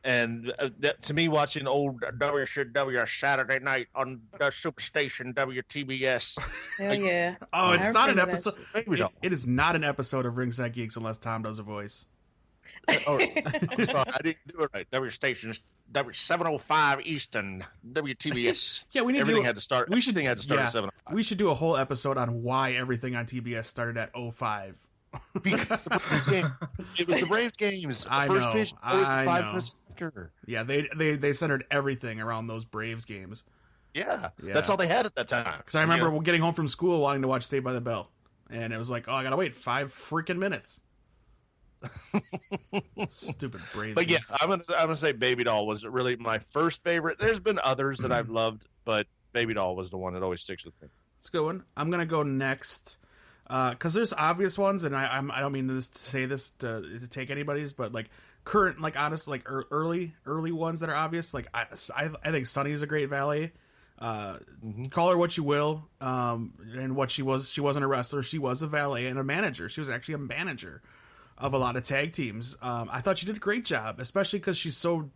And to me, watching old WCW Saturday night on the Superstation WTBS. Hell yeah. Oh, it's not an episode. It is not an episode of Ringside Geeks unless Tom does a voice. I'm sorry, I didn't do it right. W-stations, W705 Eastern, WTBS. Yeah, we need everything to had to start. Everything had to start at 705. We should do a whole episode on why everything on TBS started at 05. Because the Braves game, it was the Braves games. The I first know. pitch was I 5 know. minutes after. Yeah, they centered everything around those Braves games. Yeah, that's all they had at that time. Because I remember getting home from school wanting to watch Saved by the Bell, and it was like, oh, I gotta wait 5 freaking minutes. Stupid Braves. But yeah, I'm gonna say Baby Doll was really my first favorite. There's been others that I've loved, but Baby Doll was the one that always sticks with me. It's a good one. I'm gonna go next because there's obvious ones, and I don't mean to say this to take anybody's, but like current, like honest, like early ones that are obvious. Like I think Sunny is a great valet. Call her what you will, and what she wasn't a wrestler. She was a valet and a manager. She was actually a manager. of a lot of tag teams. I thought she did a great job, especially because she's so,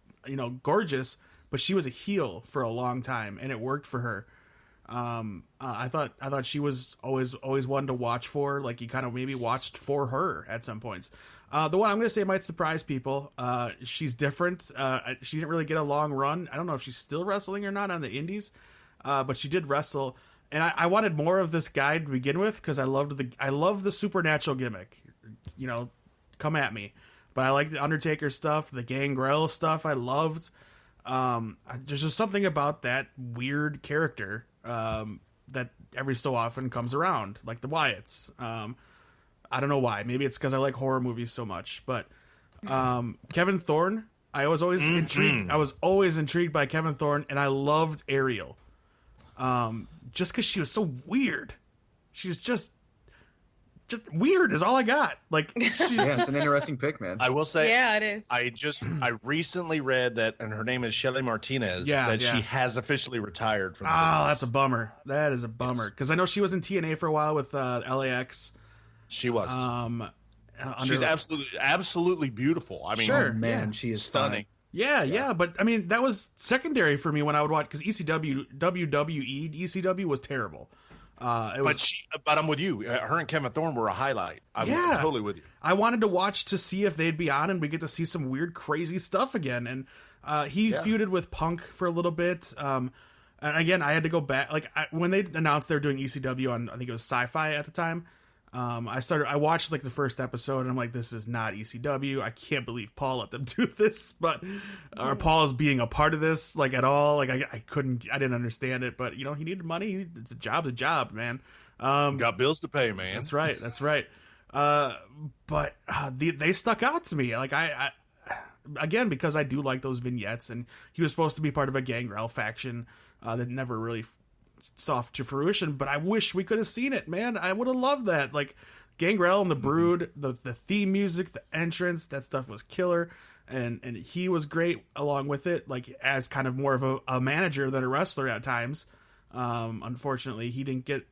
gorgeous, but she was a heel for a long time and it worked for her. I thought she was always one to watch for. Like, you kind of maybe watched for her at some points. The one I'm going to say might surprise people. She's different. She didn't really get a long run. I don't know if she's still wrestling or not on the indies, but she did wrestle. And I wanted more of this guy to begin with because I love the supernatural gimmick. Come at me. But I like the Undertaker stuff, the Gangrel stuff. I loved. There's just something about that weird character that every so often comes around, like the Wyatts. I don't know why. Maybe it's because I like horror movies so much. But Kevin Thorne, I was always intrigued. I was always intrigued by Kevin Thorne, and I loved Ariel. Just because she was so weird. She was just weird is all I got. Like, it's an interesting pick, man. I will say, yeah, it is. I recently read that, and her name is Shelly Martinez. Yeah, that she has officially retired from. Oh, that's a bummer. That is a bummer because I know she was in TNA for a while with LAX. She was. She's absolutely beautiful. I mean, sure, man, she is stunning. Yeah, but I mean that was secondary for me when I would watch because WWE was terrible. But I'm with you. Her and Kevin Thorne were a highlight. I'm totally with you. I wanted to watch to see if they'd be on, and we get to see some weird, crazy stuff again. And he feuded with Punk for a little bit. And again, I had to go back. Like when they announced they were doing ECW on, I think it was Sci-Fi at the time. I watched like the first episode and I'm like, this is not ECW. I can't believe Paul let them do this, but Paul is being a part of this like at all. Like I didn't understand it, but he needed money. The job's a job, man. Got bills to pay, man. That's right. But they stuck out to me. Like I again, because I do like those vignettes, and he was supposed to be part of a Gangrel faction that never really saw to fruition, but I wish we could have seen it, man. I would have loved that. Like Gangrel and the Brood, the theme music, the entrance, that stuff was killer, and he was great along with it, like as kind of more of a manager than a wrestler at times. Unfortunately, he didn't get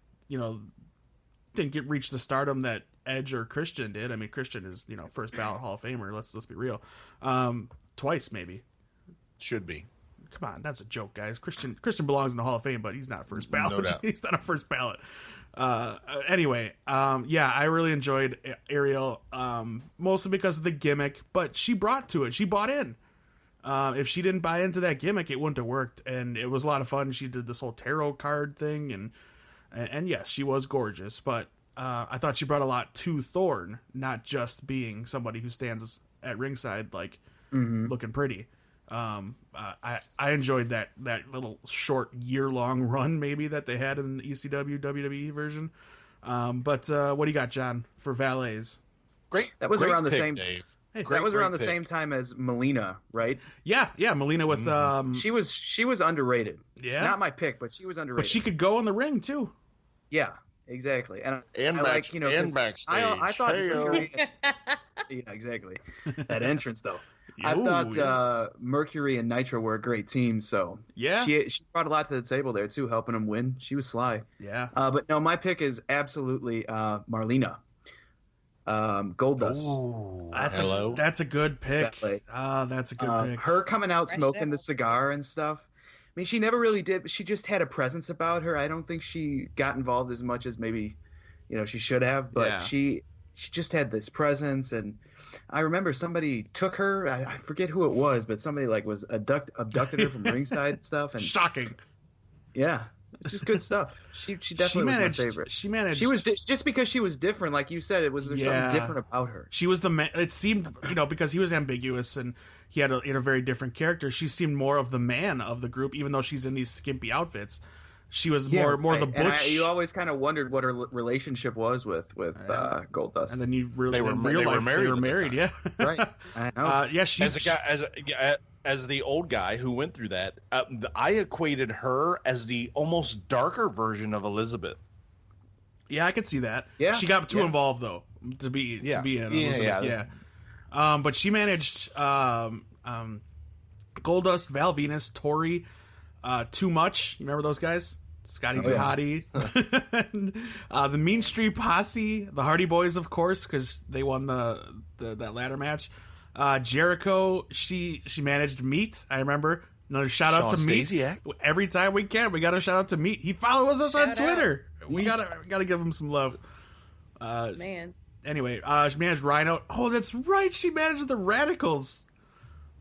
reach the stardom that Edge or Christian did. I mean, Christian is first ballot Hall of Famer. Let's be real. Twice maybe. Should be. Come on, that's a joke, guys. Christian belongs in the Hall of Fame, but he's not first ballot. No doubt. He's not a first ballot. Anyway, I really enjoyed Ariel, mostly because of the gimmick, but she brought to it. She bought in. If she didn't buy into that gimmick, it wouldn't have worked, and it was a lot of fun. She did this whole tarot card thing, and yes, she was gorgeous, but I thought she brought a lot to Thorne, not just being somebody who stands at ringside, like, looking pretty. I enjoyed that little short year-long run maybe that they had in the ECW WWE version. But what do you got, John, for valets? Great. That was great around the pick, same. Dave. Hey, That was around the same time as Melina, right? Yeah, Melina with She was underrated. Yeah. Not my pick, but she was underrated. but she could go in the ring too. Yeah, exactly. And And I like, 'cause backstage. I thought Hey-o. Mercury, yeah, exactly. That entrance though. I thought Mercury and Nitro were a great team, so Yeah. she brought a lot to the table there too, helping them win. She was sly. Yeah. But no, my pick is absolutely Marlena. Goldust. Ooh, That's that's a good pick. Ballet. That's a good pick. Her coming out Fresh smoking devil. the cigar and stuff. I mean, she never really did. She just had a presence about her. I don't think she got involved as much as maybe, she should have. But Yeah. she just had this presence. And I remember somebody took her. I forget who it was, but somebody was abducted her from ringside and stuff. And Shocking. yeah, it's just good stuff. She definitely was my favorite. She managed. She was just because she was different, like you said. It was something different about her. She was it seemed, because he was ambiguous and he had a very different character. She seemed more of the man of the group, even though she's in these skimpy outfits. She was more the And butch. you always kind of wondered what her relationship was with Goldust. And then you really They were in real life, married they were at the married. time. Yeah. Right. I know. Yeah. She as the old guy who went through that, I equated her as the almost darker version of Elizabeth. Yeah, I could see that. Yeah, She got too yeah. involved though to be in Elizabeth. yeah. But she managed Goldust, Val Venus, Tori, Too Much. You remember those guys? Scotty Oh, Too yeah. Hottie. The Mean Street Posse, the Hardy Boys, of course, because they won that ladder match. Jericho, she managed Meat. I remember. Another shout out to Meat. Stasiak. Every time we can, we got to shout out to Meat. He follows us on Shout out. Twitter. We gotta give him some love. Man. Anyway, she managed Rhino. Oh, that's right. She managed the Radicals.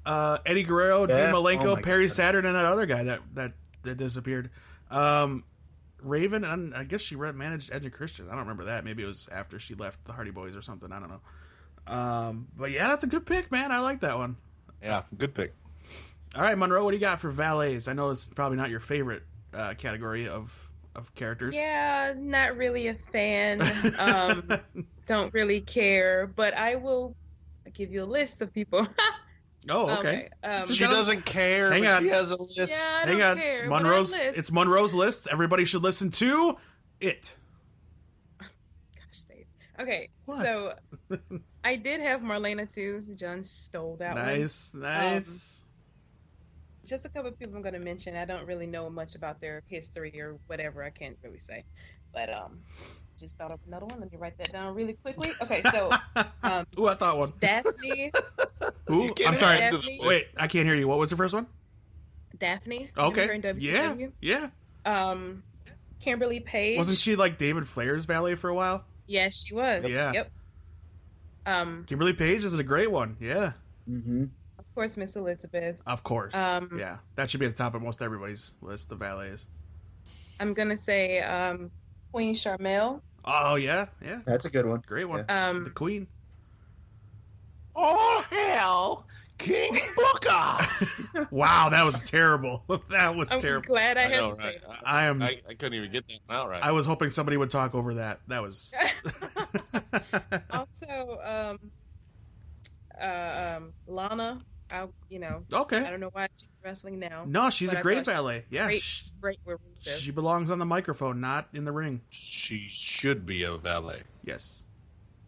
Eddie Guerrero, Yeah. Dean Malenko, Oh my Perry God. Saturn, and that other guy that disappeared. Raven, and I guess she managed Edge and Christian. I don't remember that. Maybe it was after she left the Hardy Boys or something. I don't know. But yeah, that's a good pick, man. I like that one. Yeah, good pick. All right, Monroe, what do you got for valets? I know it's probably not your favorite category of characters. Yeah, not really a fan. Don't really care, but I will give you a list of people. Oh, okay. She doesn't care. Hang but on. She has a list. Yeah, I Hang don't on. care. Monroe's. But I list. It's Monroe's list. Everybody should listen to it. Gosh, Dave. Okay, What? so I did have Marlena too. John stole that one. Nice. Just a couple of people I'm going to mention. I don't really know much about their history or whatever. I can't really say, but just thought of another one. Let me write that down really quickly. Okay, so Ooh, I thought one. Daphne. Ooh, You can't I'm sorry. add to the Daphne. list. Wait, I can't hear you. What was the first one? Daphne. Okay. Her in Yeah. WCW. Yeah. Kimberly Page. Wasn't she like David Flair's valet for a while? Yes, she was. Yeah. Yep. Kimberly Page is a great one. Yeah. Mm-hmm. Of course, Miss Elizabeth. Of course. Um, Yeah. That should be at the top of most everybody's list, the valets. I'm gonna say Queen Charmel. Oh, yeah. Yeah. That's a good one. Great one. Yeah. The Queen. Oh hell, King Booker. Wow, that was terrible. That was I'm terrible. glad I I know, right? hesitated. I am. I couldn't even get that out right. I was hoping somebody would talk over that. That was. Also, Lana. I Okay. don't know why she's wrestling now. No, she's But a I great thought she- valet. Yeah. Great with Rusev. She belongs on the microphone, not in the ring. She should be a valet. Yes.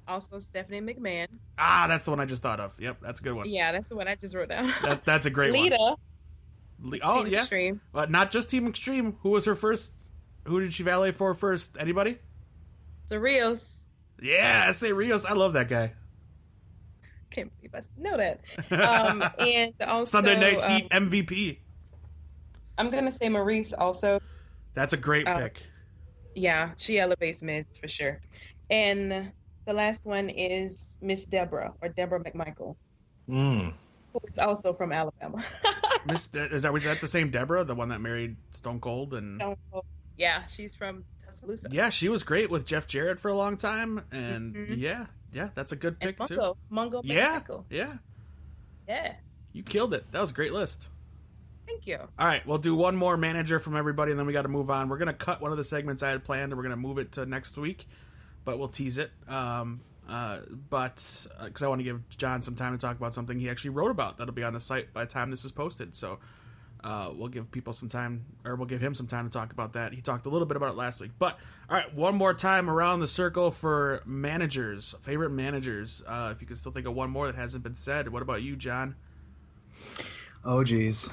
Also, Stephanie McMahon. Ah, that's the one I just thought of. Yep, that's a good one. Yeah, that's the one I just wrote down. That's a great Lita. one. Oh, Team yeah. Extreme. Not just Team Extreme. Who was her first? Who did she valet for first? Anybody? So Rios. Yeah, S.A. Rios. I love that guy. Can't believe I know that. And also Sunday Night Heat MVP. I'm gonna say Maurice also. That's a great pick. Yeah, she elevates Miz for sure. And the last one is Miss Deborah or Deborah McMichael, Mm. who's also from Alabama. Was that the same Deborah, the one that married Stone Cold? And Yeah, she's from Tuscaloosa. yeah, she was great with Jeff Jarrett for a long time. And Mhm. yeah, that's a good pick And too. Mungo Yeah, McMichael. yeah, Yeah. you killed it. That was a great list. Thank you. All right, we'll do one more manager from everybody, and then we got to move on. We're gonna cut one of the segments I had planned, and we're gonna move it to next week, but we'll tease it. But because I want to give John some time to talk about something he actually wrote about that'll be on the site by the time this is posted. So we'll give people some time, or we'll give him some time to talk about that. He talked a little bit about it last week. But all right, one more time around the circle for managers, favorite managers. If you can still think of one more that hasn't been said, what about you, John? Oh, geez.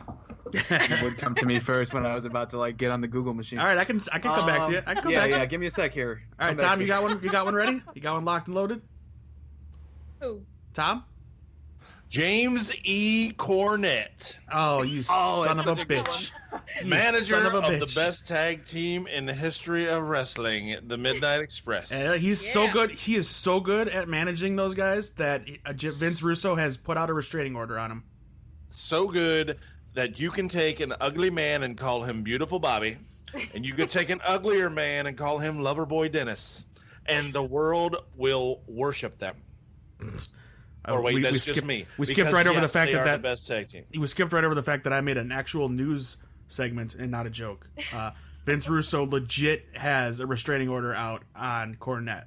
It would come to me first when I was about to get on the Google machine. All right, I can come back to you. I can come back. Yeah. Give me a sec here. All right, Come back Tom, to you got one. You got one ready? You got one locked and loaded? Who? Tom? James E. Cornette, Oh, you son of a such a good bitch! You manager son of, a the bitch. best tag team in the history of wrestling, the Midnight Express. He's so Yeah. good. He is so good at managing those guys that Vince Russo has put out a restraining order on him. So good that you can take an ugly man and call him Beautiful Bobby, and you could take an uglier man and call him Loverboy Dennis, and the world will worship them. Or wait, that's just me. We skipped Because, right over the yes, fact they are that the best tag team. we skipped right over the fact that I made an actual news segment and not a joke. Vince Russo legit has a restraining order out on Cornette.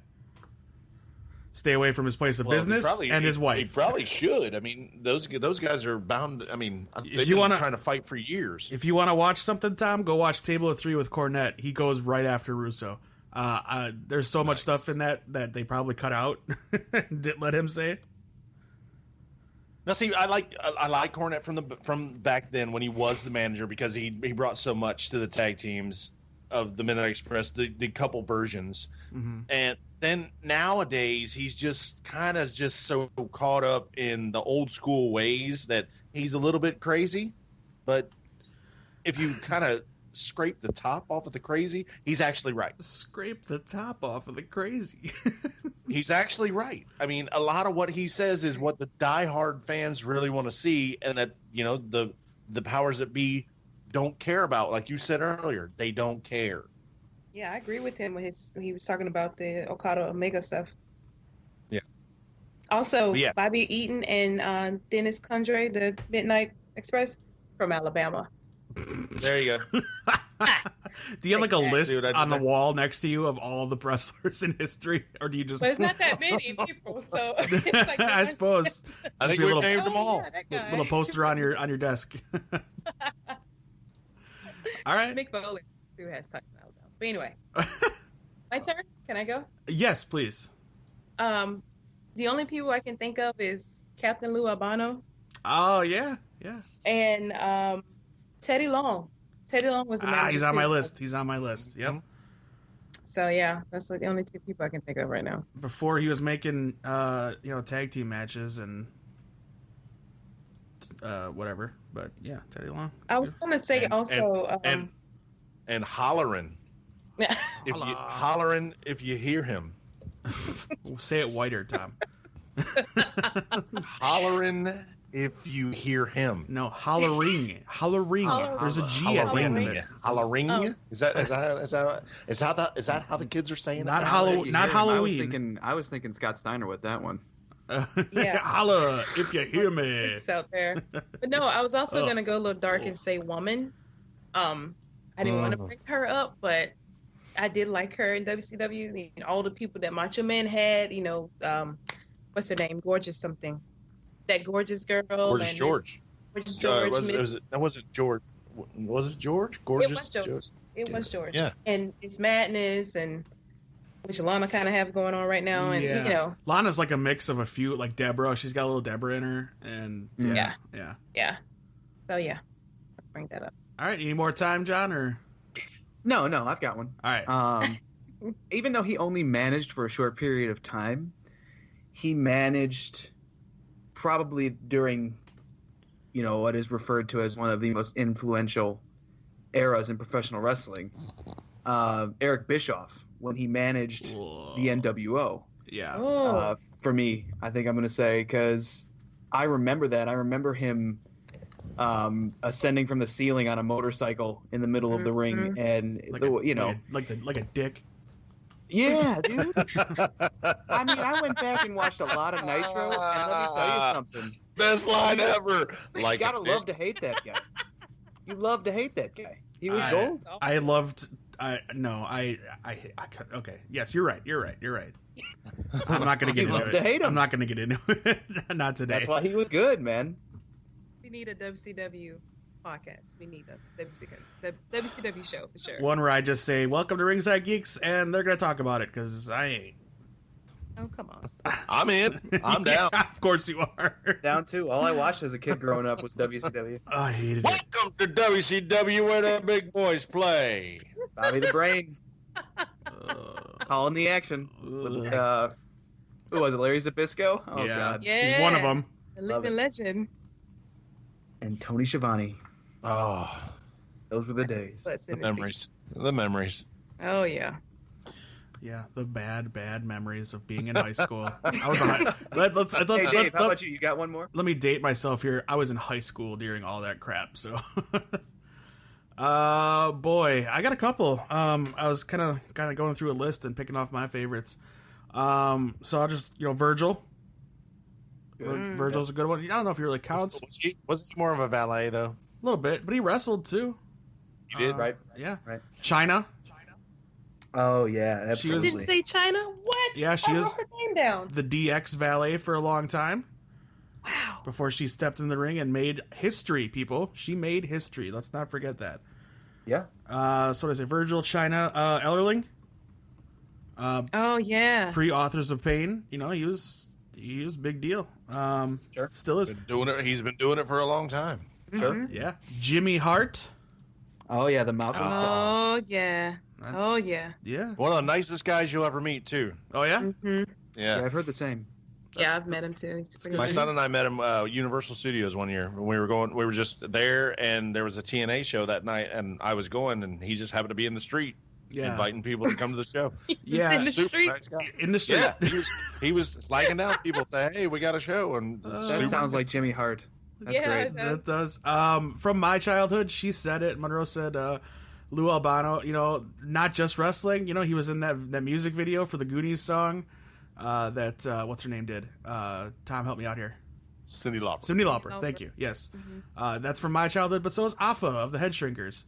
Stay away from his place of business and his wife. He probably should. I mean, those guys are bound. I mean, they've you been wanna- trying to fight for years. If you want to watch something, Tom, go watch Table of Three with Cornette. He goes right after Russo. There's so much stuff in that they probably cut out. Didn't let him say it. Now, see, I like Cornette from back then when he was the manager because he brought so much to the tag teams. of the Midnight Express, the couple versions. Mm-hmm. And then nowadays he's just kind of just so caught up in the old school ways that he's a little bit crazy. But if you kind of scrape the top off of the crazy, he's actually right. Scrape the top off of the crazy. He's actually right. I mean, a lot of what he says is what the diehard fans really want to see, and that, you know, the powers that be don't care about. Like you said earlier, they don't care. Yeah, I agree with him when he was talking about the Okada Omega stuff. Yeah. Also, Yeah. Bobby Eaton and Dennis Condrey, the Midnight Express, from Alabama. There you go. Do you have like a list Dude, on the wall next to you of all the wrestlers in history, or do you just? But it's not that many people, so it's like I suppose. I think Just we be a named them all. Yeah, that guy. little poster on your desk. All right. Mick Foley who has time in Alabama. But anyway, my turn. Can I go? Yes, please. The only people I can think of is Captain Lou Albano Oh yeah. and Teddy Long. Teddy Long was a manager. He's on too. my list. He's on my list. Yep. So yeah, that's like the only two people I can think of right now. Before he was making tag team matches and whatever, but yeah, Teddy Long. I was gonna say also. And hollering. Hollering if you hear him. Say it whiter, Tom. Hollering if you hear him. No, hollering. There's a G at the end of it. Hollering. Oh. Is that how the kids are saying Not it? Halloween. I was thinking Scott Steiner with that one. Yeah. Holla if you hear me. It's out there. But no, I was also Oh. gonna go a little dark and say woman. I didn't want to bring her up, but I did like her in WCW. And all the people that Macho Man had, what's her name? Gorgeous something. That gorgeous girl. Gorgeous and George. Gorgeous George. That wasn't George. Was it George? Gorgeous It was George. It was George. Yeah. And it's Madness and which Lana kind of have going on right now, and Lana's like a mix of a few, like Deborah. She's got a little Deborah in her, and yeah. So yeah, I'll bring that up. All right, you need more time, John, or No, I've got one. all right? Even though he only managed for a short period of time, he managed probably during, what is referred to as one of the most influential eras in professional wrestling. Eric Bischoff, when he managed the NWO. Yeah. Oh, For me, I think I'm going to say, because I remember that. I remember him ascending from the ceiling on a motorcycle in the middle of the ring, and like a dick. Yeah, dude. I mean, I went back and watched a lot of Nitro, and let me tell you something. Best line ever. You gotta love to hate that guy. You love to hate that guy. He was gold. I loved. Okay. Yes, you're right. I'm not gonna get into love it. to hate him. I'm not gonna get into it. Not today. That's why he was good, man. we need a WCW podcast. We need a WCW show for sure. One where I just say, "Welcome to Ringside Geeks," and they're gonna talk about it because I ain't. Oh, come on. I'm in. I'm down. Yeah, of course you are. Down too. All I watched as a kid growing up was WCW. Oh, I hated it. Welcome to WCW, where the big boys play. Bobby the Brain calling the action. With, who was it? Larry Zbyszko? Oh yeah. God. Yeah. He's one of them. The Love living it. legend. And Tony Schiavone. Oh, Those were the days. Let's the memories. The memories. Oh yeah. Yeah, the bad memories of being in high school. I was let's Hey Dave, how about you? You got one more? let me date myself here. I was in high school during all that crap, so boy, I got a couple. I was kind of going through a list and picking off my favorites. So I'll just, Virgil. Virgil's a good one. I don't know if he really counts. Was he more of a valet though? A little bit, but he wrestled too. He did, right? Yeah. Right. China. Oh yeah, She absolutely. was- Didn't say China? What? Yeah, she I was- wrote her name down. The DX valet for a long time. Wow. Before she stepped in the ring and made history, people. She made history. Let's not forget that. Yeah. So what is it? Virgil, China, Ellerling. Oh yeah. Pre-Authors of Pain. He was a big deal. Sure. Still is. He's been doing it for a long time. Sure. Yeah. Jimmy Hart. Oh yeah, the mouth. Oh yeah. That's- Oh yeah. Yeah. One of the nicest guys you'll ever meet, too. Oh yeah. Mm-hmm. Yeah, Yeah. I've heard the same. Yeah, I've met him too. He's pretty My nice. son and I met him Universal Studios one year when we were just there, and there was a TNA show that night, and I was going, and he just happened to be in the street Yeah. inviting people to come to the show. Yeah. in the Super street. nice guy. In the street. Yeah, he was flagging down people, saying, "Hey, we got a show," and That super sounds nice. like Jimmy Hart. That's Yeah, great. it does. That does. From my childhood, she said it. Monroe said, Lou Albano, not just wrestling. He was in that music video for the Goonies song that, what's her name did? Tom, help me out here. Cyndi Lauper. Cindy Lauper. Lauper. Thank you. Yes. Mhm. That's from my childhood, but so is Afa of the Head Shrinkers.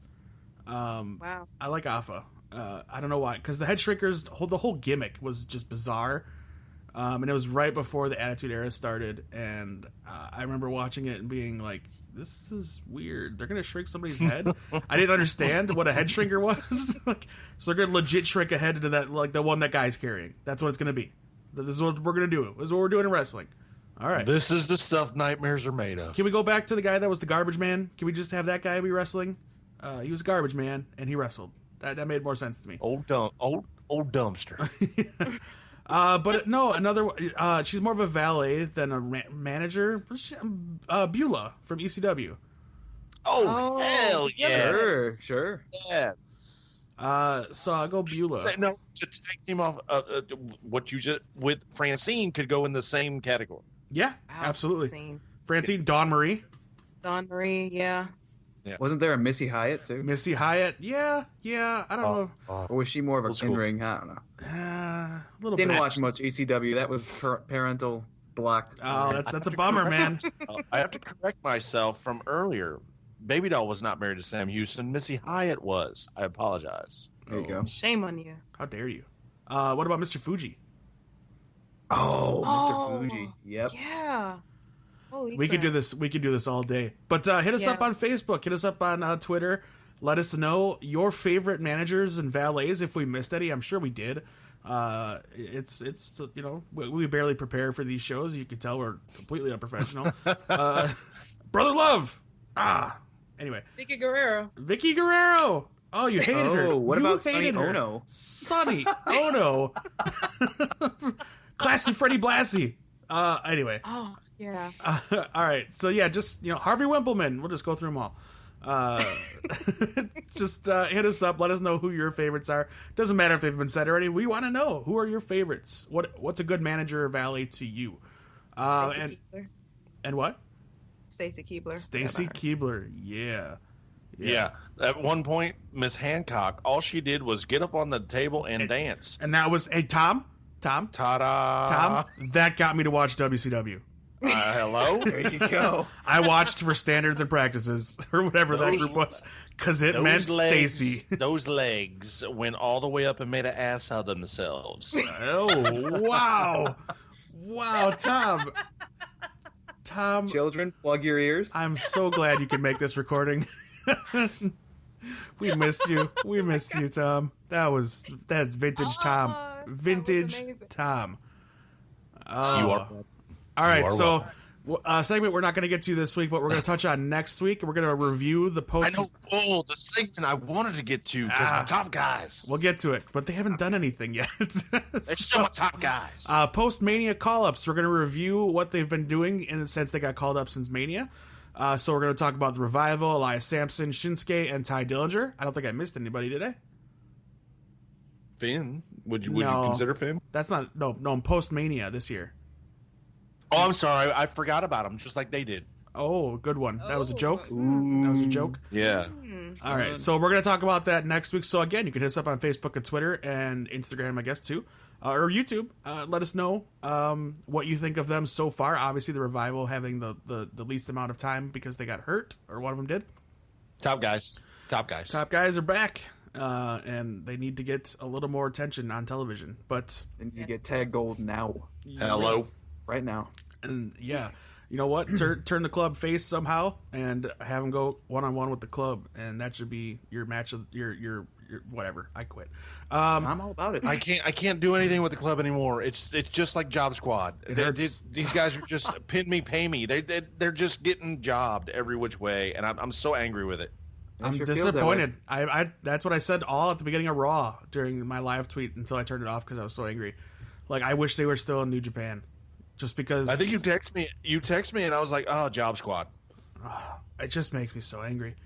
Wow. I like Afa. I don't know why, because the Head Shrinkers, the whole gimmick was just bizarre. And it was right before the Attitude Era started, and I remember watching it and being like, "This is weird. They're gonna shrink somebody's head." I didn't understand what a head shrinker was. So they're gonna legit shrink a head into that, like the one that guy's carrying. That's what it's gonna be. This is what we're gonna do. This is what we're doing in wrestling. All right. This is the stuff nightmares are made of. Can we go back to the guy that was the garbage man? Can we just have that guy be wrestling? He was a garbage man, and he wrestled. That made more sense to me. Old dumpster. But no, another. She's more of a valet than a manager. Beulah from ECW. Oh, Oh, hell yes. Sure. Yes. So I'll go Beulah. No, to take him off, what you just with Francine could go in the same category. Yeah, Wow. absolutely. Scene. Francine, Dawn Marie, Dawn Marie, yeah. Wasn't there a Missy Hyatt too? Missy Hyatt. Yeah. I don't know. Or was she more of Old a school. in-ring? I don't know. A little Didn't bit. watch much ECW. That was parental blocked. Oh, that's a bummer, man. I have to correct myself from earlier. Baby Doll was not married to Sam Houston. Missy Hyatt was. I apologize. There you go. Shame on you. How dare you? What about Mr. Fuji? Oh, Oh. Mr. Fuji. Yep. Yeah. Holy We could do crap. this. We could do this all day. But hit us Yeah. up on Facebook. Hit us up on Twitter. Let us know your favorite managers and valets. If we missed any, I'm sure we did. It's we barely prepare for these shows. You can tell we're completely unprofessional. Brother Love. Anyway, Vicky Guerrero. Vicky Guerrero. Oh, you hated her. Oh, what You about Sonny hated her. Ono? Sonny Ono. Classy Freddie Blassie. Anyway. Oh, yeah. All right. So yeah, just Harvey Wimpleman. We'll just go through them all. Just hit us up. Let us know who your favorites are. Doesn't matter if they've been said already. We want to know who are your favorites. What's a good manager or valet to you? Stacy Keibler. And what? Stacy Keibler. Stacy Keibler. Yeah. At one point, Miss Hancock, all she did was get up on the table and dance. And that was Tom. Ta-da! That got me to watch WCW. Hello? There you go. I watched for standards and practices or whatever that group was because it meant Stacy. Those legs went all the way up and made an ass out of themselves. Oh wow, Tom. Children, plug your ears. I'm so glad you could make this recording. We missed you, Tom. That's vintage Tom. that was Vintage amazing. Tom. You are. All right, You are so segment we're not going to get to this week, but we're going to touch on next week. We're going to review the post. I know. Oh, the segment I wanted to get to because my top guys. We'll get to it, but they haven't done anything yet. They're still my top guys. Post Mania call ups. We're going to review what they've been doing in the sense they got called up since Mania. So we're going to talk about the Revival, Elias Sampson, Shinsuke, and Ty Dillinger. I don't think I missed anybody, did I? Finn? Would you No. consider Finn? That's not no. I'm post Mania this year. Oh, I'm sorry. I forgot about him, just like they did. Oh, good one. That was a joke. Ooh. That was a joke. Yeah. All right, so we're going to talk about that next week. So again, you can hit us up on Facebook and Twitter and Instagram, I guess, too, or YouTube. Let us know what you think of them so far. Obviously, the Revival having the least amount of time because they got hurt, or one of them did. Top guys. Top guys. Top guys are back, and they need to get a little more attention on television. But Then you get tag gold now. Hello. Right now. and yeah, you know what? Turn the club face somehow and have them go one-on-one with the club, and that should be your match of your whatever. I quit. I'm all about it. I can't do anything with the club anymore. It's just like Job Squad. These guys are just pin me, pay me. They're just getting jobbed every which way, and I'm so angry with it. I'm sure feels that way. disappointed. I that's what I said all at the beginning of Raw during my live tweet until I turned it off because I was so angry. Like, I wish they were still in New Japan, just because. I think you text me. You text me, and I was like, "Oh, Job Squad." It just makes me so angry.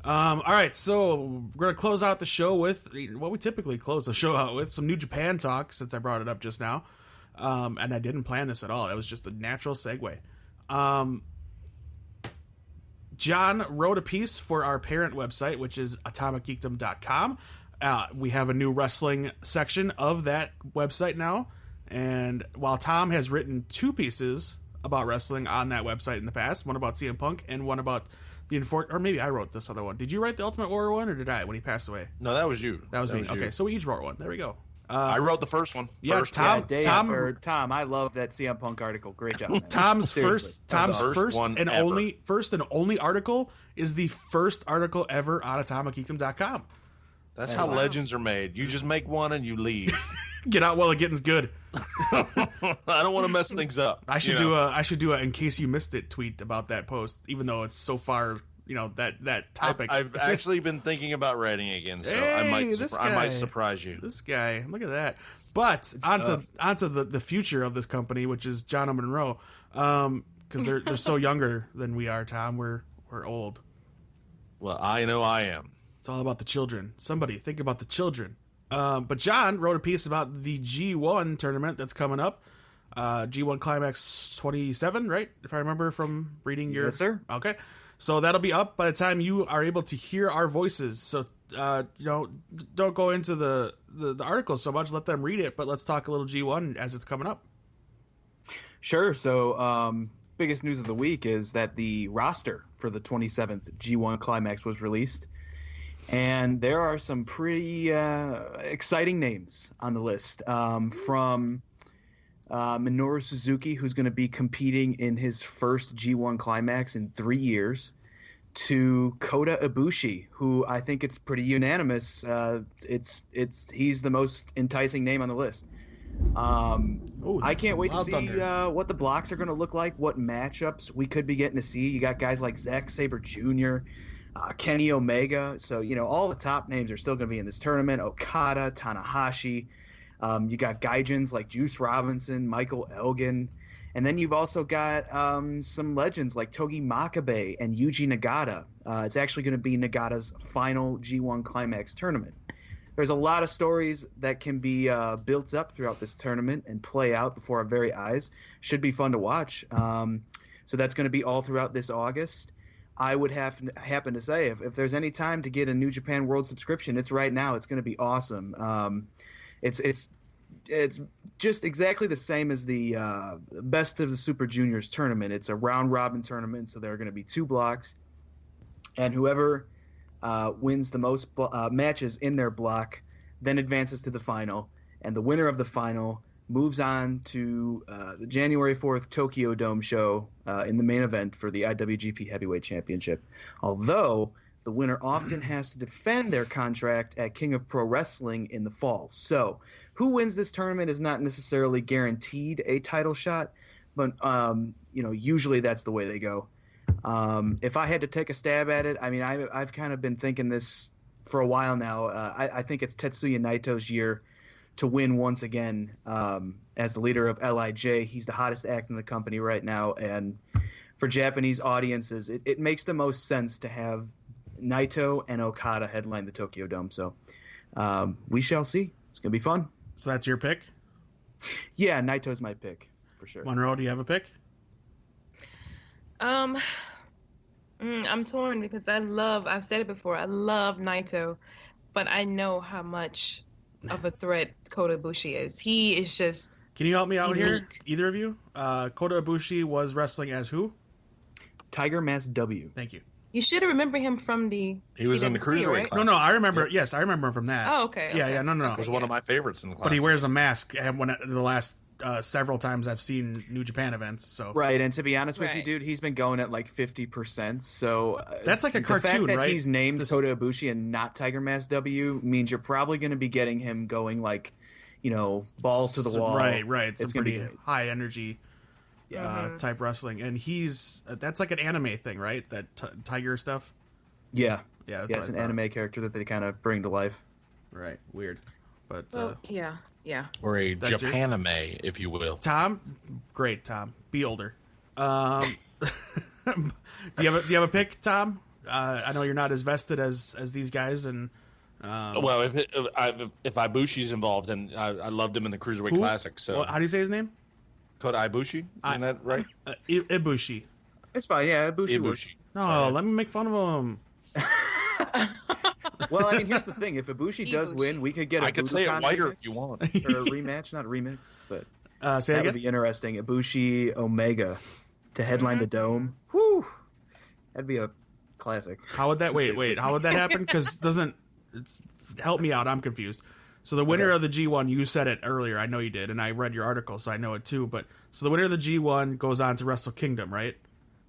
All right, so we're gonna close out the show with what we typically close the show out with, some New Japan talk, since I brought it up just now, and I didn't plan this at all. It was just a natural segue. John wrote a piece for our parent website, which is atomicgeekdom.com. We have a new wrestling section of that website now, and while Tom has written 2 pieces about wrestling on that website in the past, one about CM Punk and one about or maybe I wrote this other one. Did you write the Ultimate Warrior one, or did I when he passed away? No, that was you. That was me. Okay, so we each wrote one. There we go. I wrote the first one. Yeah, first. Tom. Dave, Tom. Tom, I love that CM Punk article. Great job, man. Tom's Seriously. first one and ever. only article is the first article ever on atomicgeekdom.com. That's how legends are made. You just make one and you leave. Get out while the getting's good. I don't want to mess things up. I should do a in case you missed it tweet about that post, even though it's so far, that topic. I've actually been thinking about writing again, so Hey, I might surprise you. This guy, look at that. But onto the future of this company, which is John and Monroe, because they're so younger than we are. Tom, we're old. Well, I know I am. It's all about the children. Somebody think about the children. But John wrote a piece about the G1 tournament that's coming up. G1 Climax 27, right? If I remember from reading your... Yes, sir. Okay. So that'll be up by the time you are able to hear our voices. So, don't go into the article so much. Let them read it, but let's talk a little G1 as it's coming up. Sure. So, biggest news of the week is that the roster for the 27th G1 Climax was released. And there are some pretty exciting names on the list, from Minoru Suzuki, who's going to be competing in his first G1 Climax in 3 years, to Kota Ibushi, who I think it's pretty unanimous. He's the most enticing name on the list. I can't wait to see what the blocks are going to look like, what matchups we could be getting to see. You got guys like Zack Sabre Jr., Kenny Omega. So, all the top names are still going to be in this tournament. Okada, Tanahashi. You got Gaijins like Juice Robinson, Michael Elgin. And then you've also got some legends like Togi Makabe and Yuji Nagata. It's actually going to be Nagata's final G1 Climax tournament. There's a lot of stories that can be built up throughout this tournament and play out before our very eyes. Should be fun to watch. So that's going to be all throughout this August. I would happen to say if there's any time to get a New Japan World subscription, it's right now. It's going to be awesome. It's just exactly the same as the Best of the Super Juniors tournament. It's a round robin tournament, so there are going to be 2 blocks, and whoever wins the most matches in their block then advances to the final, and the winner of the final moves on to the January 4th Tokyo Dome show in the main event for the IWGP Heavyweight Championship. Although the winner often has to defend their contract at King of Pro Wrestling in the fall. So who wins this tournament is not necessarily guaranteed a title shot, but usually that's the way they go. If I had to take a stab at it, I mean, I've kind of been thinking this for a while now. I think it's Tetsuya Naito's year to win once again as the leader of LIJ. He's the hottest act in the company right now, and for Japanese audiences, it makes the most sense to have Naito and Okada headline the Tokyo Dome. So we shall see. It's going to be fun. So that's your pick? Yeah, Naito's my pick, for sure. Monroe, do you have a pick? I'm torn because I've said it before, I love Naito, but I know how much of a threat Kota Ibushi is. He is just... Can you help me out elite. here? Either of you? Kota Ibushi was wrestling as who? Tiger Mask W. Thank you. You should remember him from the... He was in the CWC, Cruiserweight right? class. No, I remember. Yep. Yes, I remember him from that. Oh, okay. Yeah, no. It was one of my favorites in the class. But he wears a mask the last several times I've seen New Japan events. So Right, and to be honest with you, Right. dude, he's been going at like 50%. So That's like a the cartoon, fact that right? he's named This- Kota Ibushi and not Tiger Mask W means you're probably going to be getting him going like, balls to the wall. Right. It's It's some gonna be pretty great. high energy Yeah. type wrestling, and he's that's like an anime thing, right? That tiger stuff. Yeah, Yeah, that's Yeah, what it's I an thought. anime character that they kind of bring to life. Right, weird. But Well, yeah. Or a That's your- Japanime, if you will. Tom, great Tom, be older. Do you have a pick, Tom? I know you're not as vested as these guys, and Well, if Ibushi's involved, then I loved him in the Cruiserweight Classic. So well, how do you say his name? Kota Ibushi, isn't that right? Ibushi. It's fine. Yeah, Ibushi works. Ibushi. No, Sorry. let me make fun of him. Well, I mean, here's the thing: if Ibushi does Ibushi. win, we could get a I could say it Budokan whiter remix, if you want. or a rematch, not a remix, but Say that it would again. be interesting. Ibushi Omega to headline the Dome. Whew, that'd be a classic. How would that? Wait. How would that happen? Because help me out. I'm confused. So the winner Okay. of the G1, you said it earlier. I know you did, and I read your article, so I know it too. But so the winner of the G1 goes on to Wrestle Kingdom, right?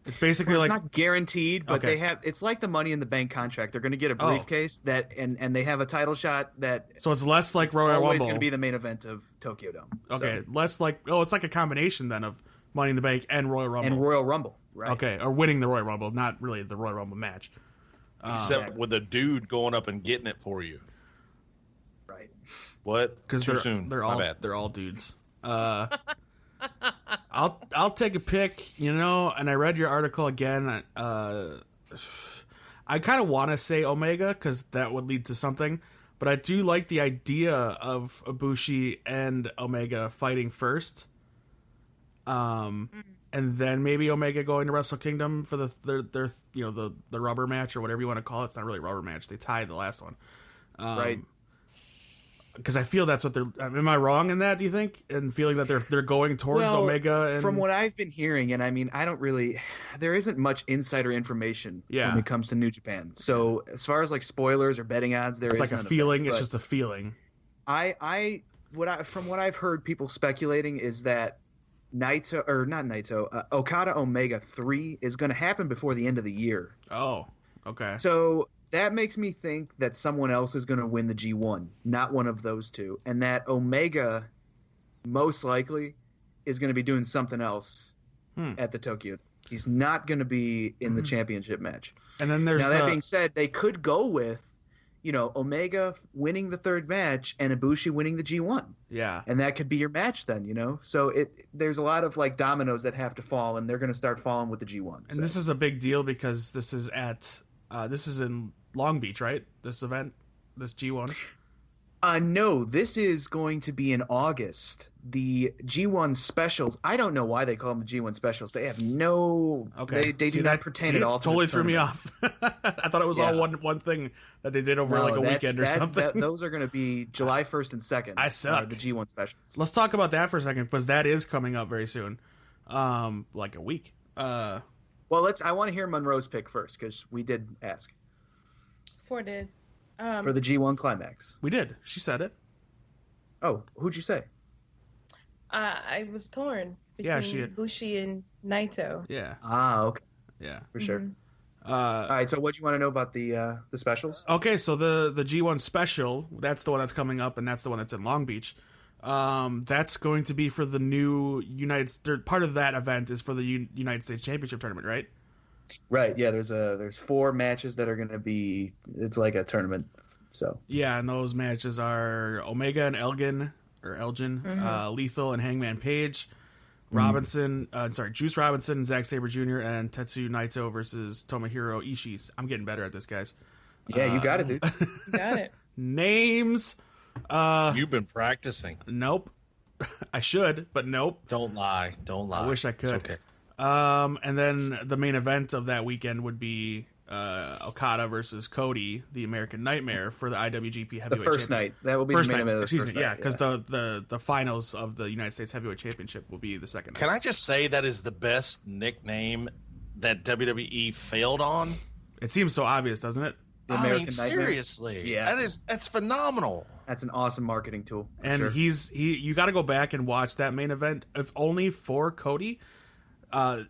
It's basically Well, it's like not guaranteed, but Okay. they have. It's like the Money in the Bank contract. They're going to get a Oh. briefcase that, and they have a title shot that so it's less like Royal always Rumble. going to be the main event of Tokyo Dome. Okay, So- less like it's like a combination then of Money in the Bank and Royal Rumble. and Royal Rumble, right? Okay, or winning the Royal Rumble, not really the Royal Rumble match. Except with a dude going up and getting it for you. Right. What? Because Too they're soon. they're My all bad. they're all dudes. I'll take a pick, and I read your article again. I kind of want to say Omega because that would lead to something, but I do like the idea of Ibushi and Omega fighting first, and then maybe Omega going to Wrestle Kingdom for their the rubber match or whatever you want to call it. It's not really a rubber match; they tied the last one. Right. Because I feel that's what they're. Am I wrong in that? Do you think? And feeling that they're going towards Omega? And From what I've been hearing, and I mean, I don't really. There isn't much insider information Yeah. when it comes to New Japan. So as far as like spoilers or betting odds, there it's is like a none of feeling. that. It's But just a feeling. from what I've heard people speculating is that Okada Omega 3 is going to happen before the end of the year. Oh, okay. So that makes me think that someone else is going to win the G1, not one of those two, and that Omega most likely is going to be doing something else at the Tokyo. He's not going to be in the championship match. And then there's Now the, that being said, they could go with, Omega winning the third match and Ibushi winning the G1. yeah. And that could be your match then, So there's a lot of like dominoes that have to fall, and they're going to start falling with the G1. And this is a big deal because this is in Long Beach, right? This event, this G1. No, this is going to be in August. The G1 specials. I don't know why they call them the G1 specials. They have no. Okay, They do not pertain at all. To Totally this threw me tournament. off. I thought it was all Yeah. one thing that they did over No, like a that's- weekend or something. those are going to be July 1st and 2nd. I suck. The G1 specials. Let's talk about that for a second because that is coming up very soon, like a week. Well, I want to hear Monroe's pick first because we did ask Four did. for the G1 climax. We did. She said it. Oh, who'd you say? I was torn Yeah, between Bushi and Naito. Yeah. Ah, okay, Yeah. for sure. Mhm. All right, so what do you want to know about the specials? Okay, so the G1 special, that's the one that's coming up, and that's the one that's in Long Beach. That's going to be for the new part of that event is for the United States Championship tournament, right? Right, yeah. There's 4 matches that are going to be. It's like a tournament. So Yeah, and those matches are Omega and Elgin, Lethal and Hangman Page, Juice Robinson, Zack Sabre Jr., and Tetsuya Naito versus Tomohiro Ishii. I'm getting better at this, guys. yeah, you got it, dude. Got it. Names. You've been practicing. Nope. I should, but nope. Don't lie. Don't lie. I wish I could. It's okay. And then the main event of that weekend would be Okada versus Cody, the American Nightmare, for the IWGP The Heavyweight first Championship. night. That will be First the main night, event of the excuse first me, yeah, night. because the finals of the United States Heavyweight Championship will be the second night. Can I just say that is the best nickname that WWE failed on? It seems so obvious, doesn't it? The I American mean, Nightmare? seriously. Yeah. That's phenomenal. That's an awesome marketing tool. For And sure. you got to go back and watch that main event. If only for Cody,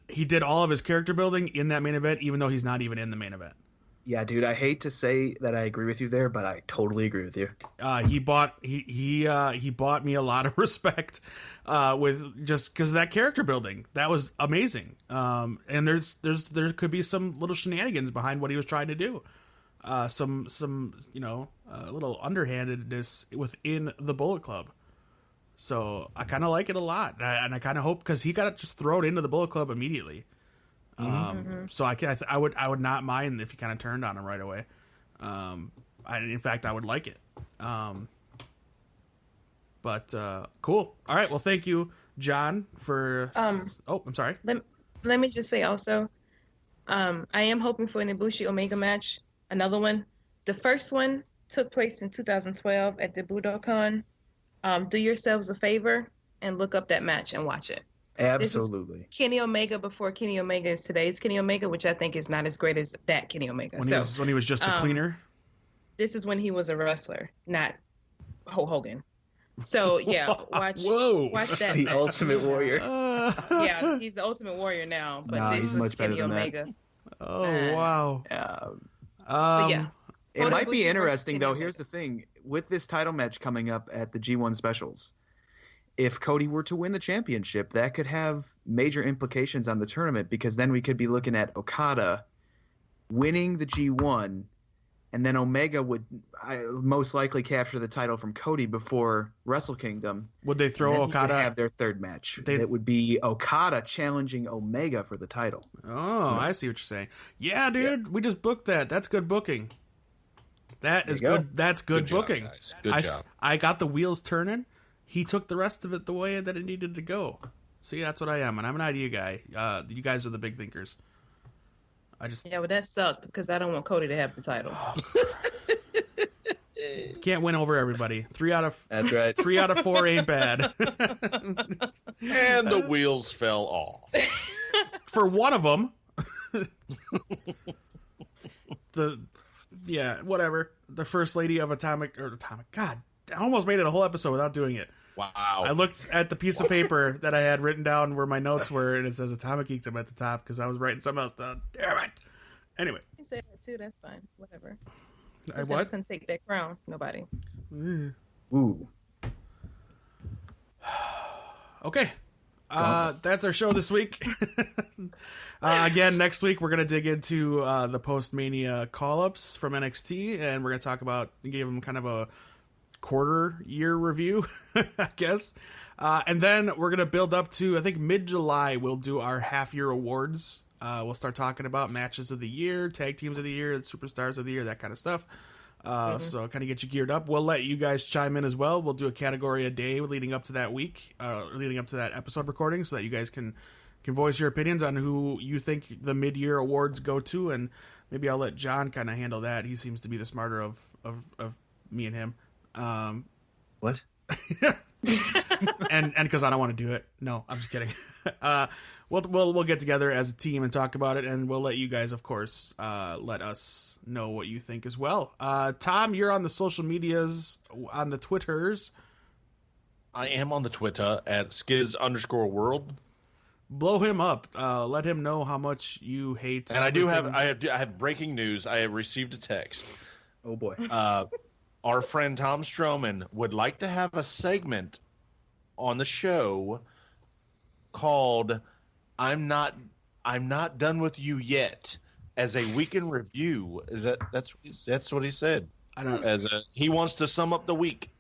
he did all of his character building in that main event, even though he's not even in the main event. Yeah, dude, I hate to say that I agree with you there, but I totally agree with you. He bought me a lot of respect with just because of that character building. That was amazing. And there could be some little shenanigans behind what he was trying to do. some little underhandedness within the Bullet Club. So I kind of like it a lot, and I kind of hope, because he got just thrown into the Bullet Club immediately. So I would not mind if he kind of turned on him right away. In fact, I would like it. But cool. All right. Well, thank you, John, for. I'm sorry. Let me just say also, I am hoping for an Ibushi Omega match. Another one. The first one took place in 2012 at the Budokan. Do yourselves a favor and look up that match and watch it. Absolutely. Kenny Omega before Kenny Omega is today's Kenny Omega, which I think is not as great as that Kenny Omega. When he was just a cleaner. This is when he was a wrestler, not Hulk Hogan. So yeah, watch that. The Ultimate Warrior. Yeah, he's the Ultimate Warrior now, but this is much Kenny Omega. Oh wow. Yeah. It might be interesting though. Here's the thing: with this title match coming up at the G1 Specials, if Cody were to win the championship, that could have major implications on the tournament, because then we could be looking at Okada winning the G1. And then Omega would most likely capture the title from Cody before Wrestle Kingdom. Would they throw Okada? Have their third match. It would be Okada challenging Omega for the title. Oh, I see what you're saying. Yeah, dude, we just booked that. That's good booking. That is good. That's good booking. Guys. Good job. I got the wheels turning. He took the rest of it the way that it needed to go. See, that's what I am, and I'm an idea guy. You guys are the big thinkers. But that sucked, because I don't want Cody to have the title. Can't win over everybody. That's right. 3 out of 4 ain't bad. And the wheels fell off. For one of them. Whatever. The first lady of Atomic. God, I almost made it a whole episode without doing it. Wow. I looked at the piece of paper that I had written down where my notes were, and it says Atomic Geekdom at the top, because I was writing something else down. Damn it. Anyway. You say that too, that's fine. Whatever. I what? Couldn't take that crown. Nobody. Ooh. Okay. That's our show this week. Again, next week we're going to dig into the post-Mania call-ups from NXT, and we're going to talk about, give them kind of a quarter-year review, I guess. And then we're going to build up to, I think, mid-July, we'll do our half-year awards. We'll start talking about matches of the year, tag teams of the year, superstars of the year, that kind of stuff. So kind of get you geared up. We'll let you guys chime in as well. We'll do a category a day leading up to that week, leading up to that episode recording, so that you guys can voice your opinions on who you think the mid-year awards go to, and maybe I'll let John kind of handle that. He seems to be the smarter of me and him. What? and because I don't want to do it. No, I'm just kidding. We'll get together as a team and talk about it, and we'll let you guys, of course, let us know what you think as well. Tom, you're on the social medias, on the Twitters. I am on the Twitter at skiz_world. Blow him up. Let him know how much you hate. And I have breaking news. I have received a text. Oh boy. Our friend Tom Stroman would like to have a segment on the show called "I'm not done with you yet" as a weekend review. That's what he said? I don't. He wants to sum up the week.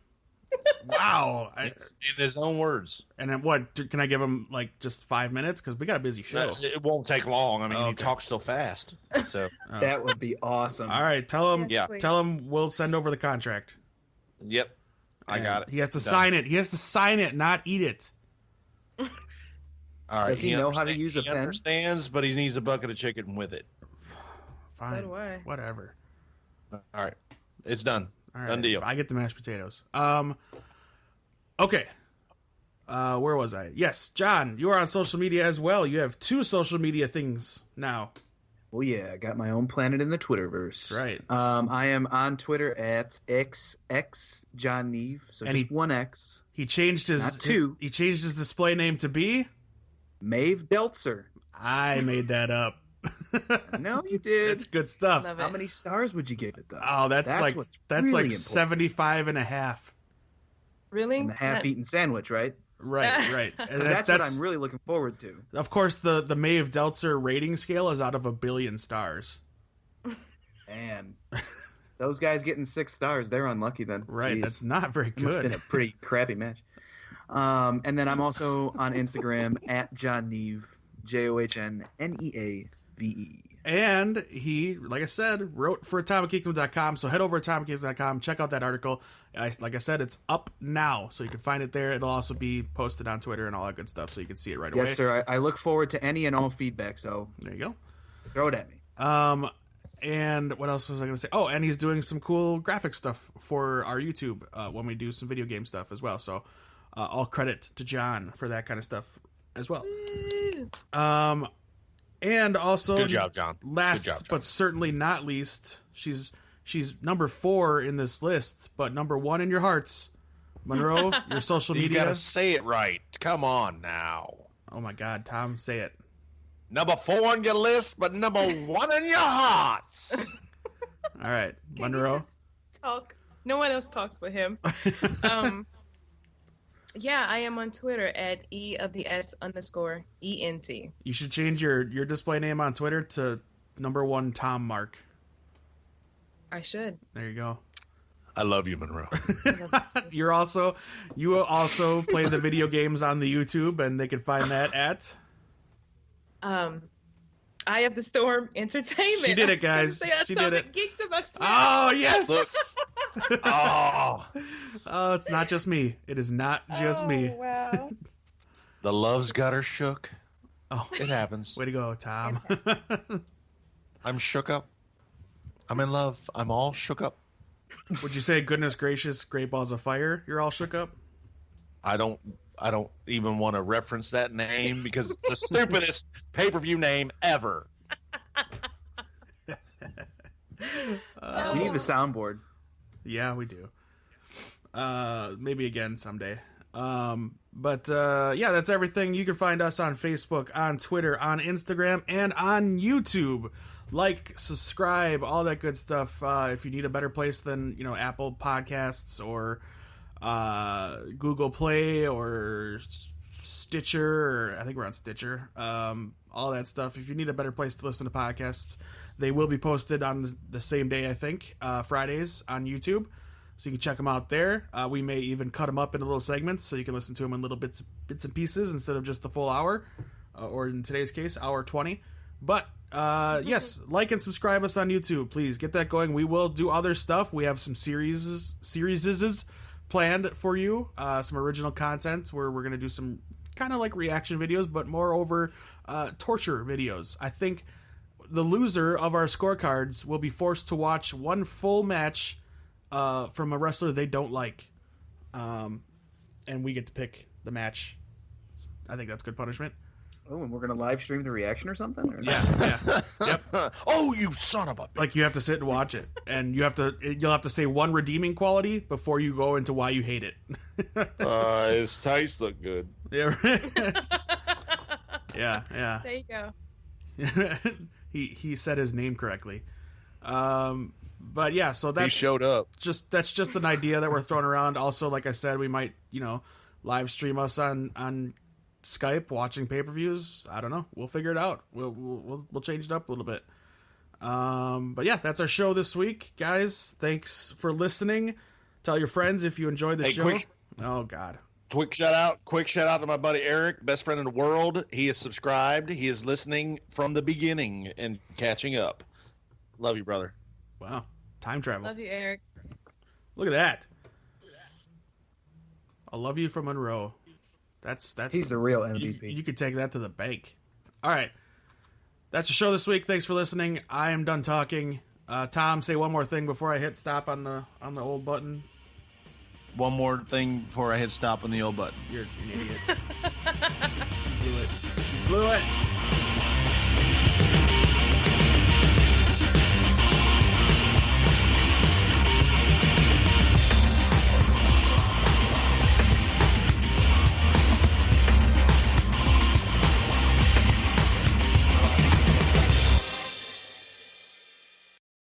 Wow. In his own words. And then what? Can I give him like just 5 minutes? Because we got a busy show. It won't take long. I mean, He talks so fast. So that would be awesome. All right, tell him. Yeah. Tell him we'll send over the contract. Yep, I got it. He has to sign it. He has to sign it, not eat it. All right. Does he know how to use a pen? He understands, but he needs a bucket of chicken with it. Fine. So do I. Whatever. All right, it's done. All right. Done deal. I get the mashed potatoes. Okay. Where was I? Yes, John, you are on social media as well. You have 2 social media things now. Oh yeah, I got my own planet in the Twitterverse. That's right. I am on Twitter at xxjohnneeve, so And just one X. He changed his Not 2. He changed his display name to be Maeve Deltzer. I made that up. No, you did. It's good stuff. Love How it. many stars would you give it though? Oh, that's like what's really important. 75 and a half. Really? And the half-eaten sandwich, right? Right. And 'Cause that's what I'm really looking forward to. Of course, the Maeve Deltzer rating scale is out of 1 billion stars. Man, those guys getting 6 stars, they're unlucky then. Right, Jeez. that's not very It must have good. been a pretty crappy match. And then I'm also on Instagram at John Neve, JohnNeavee. And he, like I said, wrote for AtomicKingdom.com. So head over to AtomicKingdom.com, check out that article. Like I said, it's up now, so you can find it there. It'll also be posted on Twitter and all that good stuff, so you can see it right away. Yes, sir. I look forward to any and all feedback, so There you go. throw it at me. And what else was I going to say? Oh, and he's doing some cool graphic stuff for our YouTube when we do some video game stuff as well. So all credit to John for that kind of stuff as well. And also, Good job, John. Last Good job, John. but certainly not least, she's number 4 in this list, but number 1 in your hearts. Monroe, your social You media. gotta say it right. Come on now. Oh my God, Tom, say it. Number 4 on your list, but number 1 in your hearts. All right, Can you Monroe. just talk? No one else talks but him. Yeah, I am on Twitter at @E_ENT. You should change your display name on Twitter to number 1 Tom Mark. I should. There you go. I love you, Monroe. You also play the video games on the YouTube, and they can find that at. Eye of the Storm Entertainment. She did it, guys. She did it. Geekdom, I swear. Oh yes. Look. Oh, Oh, it's not just me. It is not just me. Wow. the love's got her shook. Oh, It happens. way to go, Tom. I'm shook up. I'm in love. I'm all shook up. Would you say, goodness gracious, great balls of fire? You're all shook up. I don't even want to reference that name because it's the stupidest pay-per-view name ever. We need the soundboard. Yeah, we do. Maybe again someday. But yeah, that's everything. You can find us on Facebook, on Twitter, on Instagram, and on YouTube. Like, subscribe, all that good stuff. If you need a better place than, Apple Podcasts or Google Play or Stitcher, or I think we're on Stitcher. All that stuff. If you need a better place to listen to podcasts, they will be posted on the same day, I think, Fridays on YouTube. So you can check them out there. We may even cut them up into little segments so you can listen to them in little bits and pieces instead of just the full hour, or in today's case, hour 20. But yes, like and subscribe us on YouTube, please. Get that going. We will do other stuff. We have some series planned for you, some original content where we're going to do some kind of like reaction videos, but moreover, torture videos. I think the loser of our scorecards will be forced to watch one full match from a wrestler they don't like, and we get to pick the match. I think that's good punishment. Oh, and we're gonna live stream the reaction or something? Or? Yeah. Yep. Oh, you son of a bitch. Like, you have to sit and watch it, and you'll have to say one redeeming quality before you go into why you hate it. His tights look good. Yeah. Yeah. There you go. He said his name correctly. But yeah, so He that's showed up. that's just an idea that we're throwing around. Also, like I said, we might, live stream us on Skype watching pay-per-views. I don't know. We'll figure it out. We'll change it up a little bit. But yeah, that's our show this week, guys. Thanks for listening. Tell your friends if you enjoyed the show. Oh God. Quick shout out to my buddy Eric, best friend in the world. He is subscribed. He is listening from the beginning and catching up. Love you, brother. Wow. Time travel. Love you, Eric. Look at that. I love you from Monroe. That's He's the real MVP. You could take that to the bank. All right. That's the show this week. Thanks for listening. I am done talking. Tom, say one more thing before I hit stop on the old button. One more thing before I hit stop on the old button. You're an idiot. You blew it. You blew it.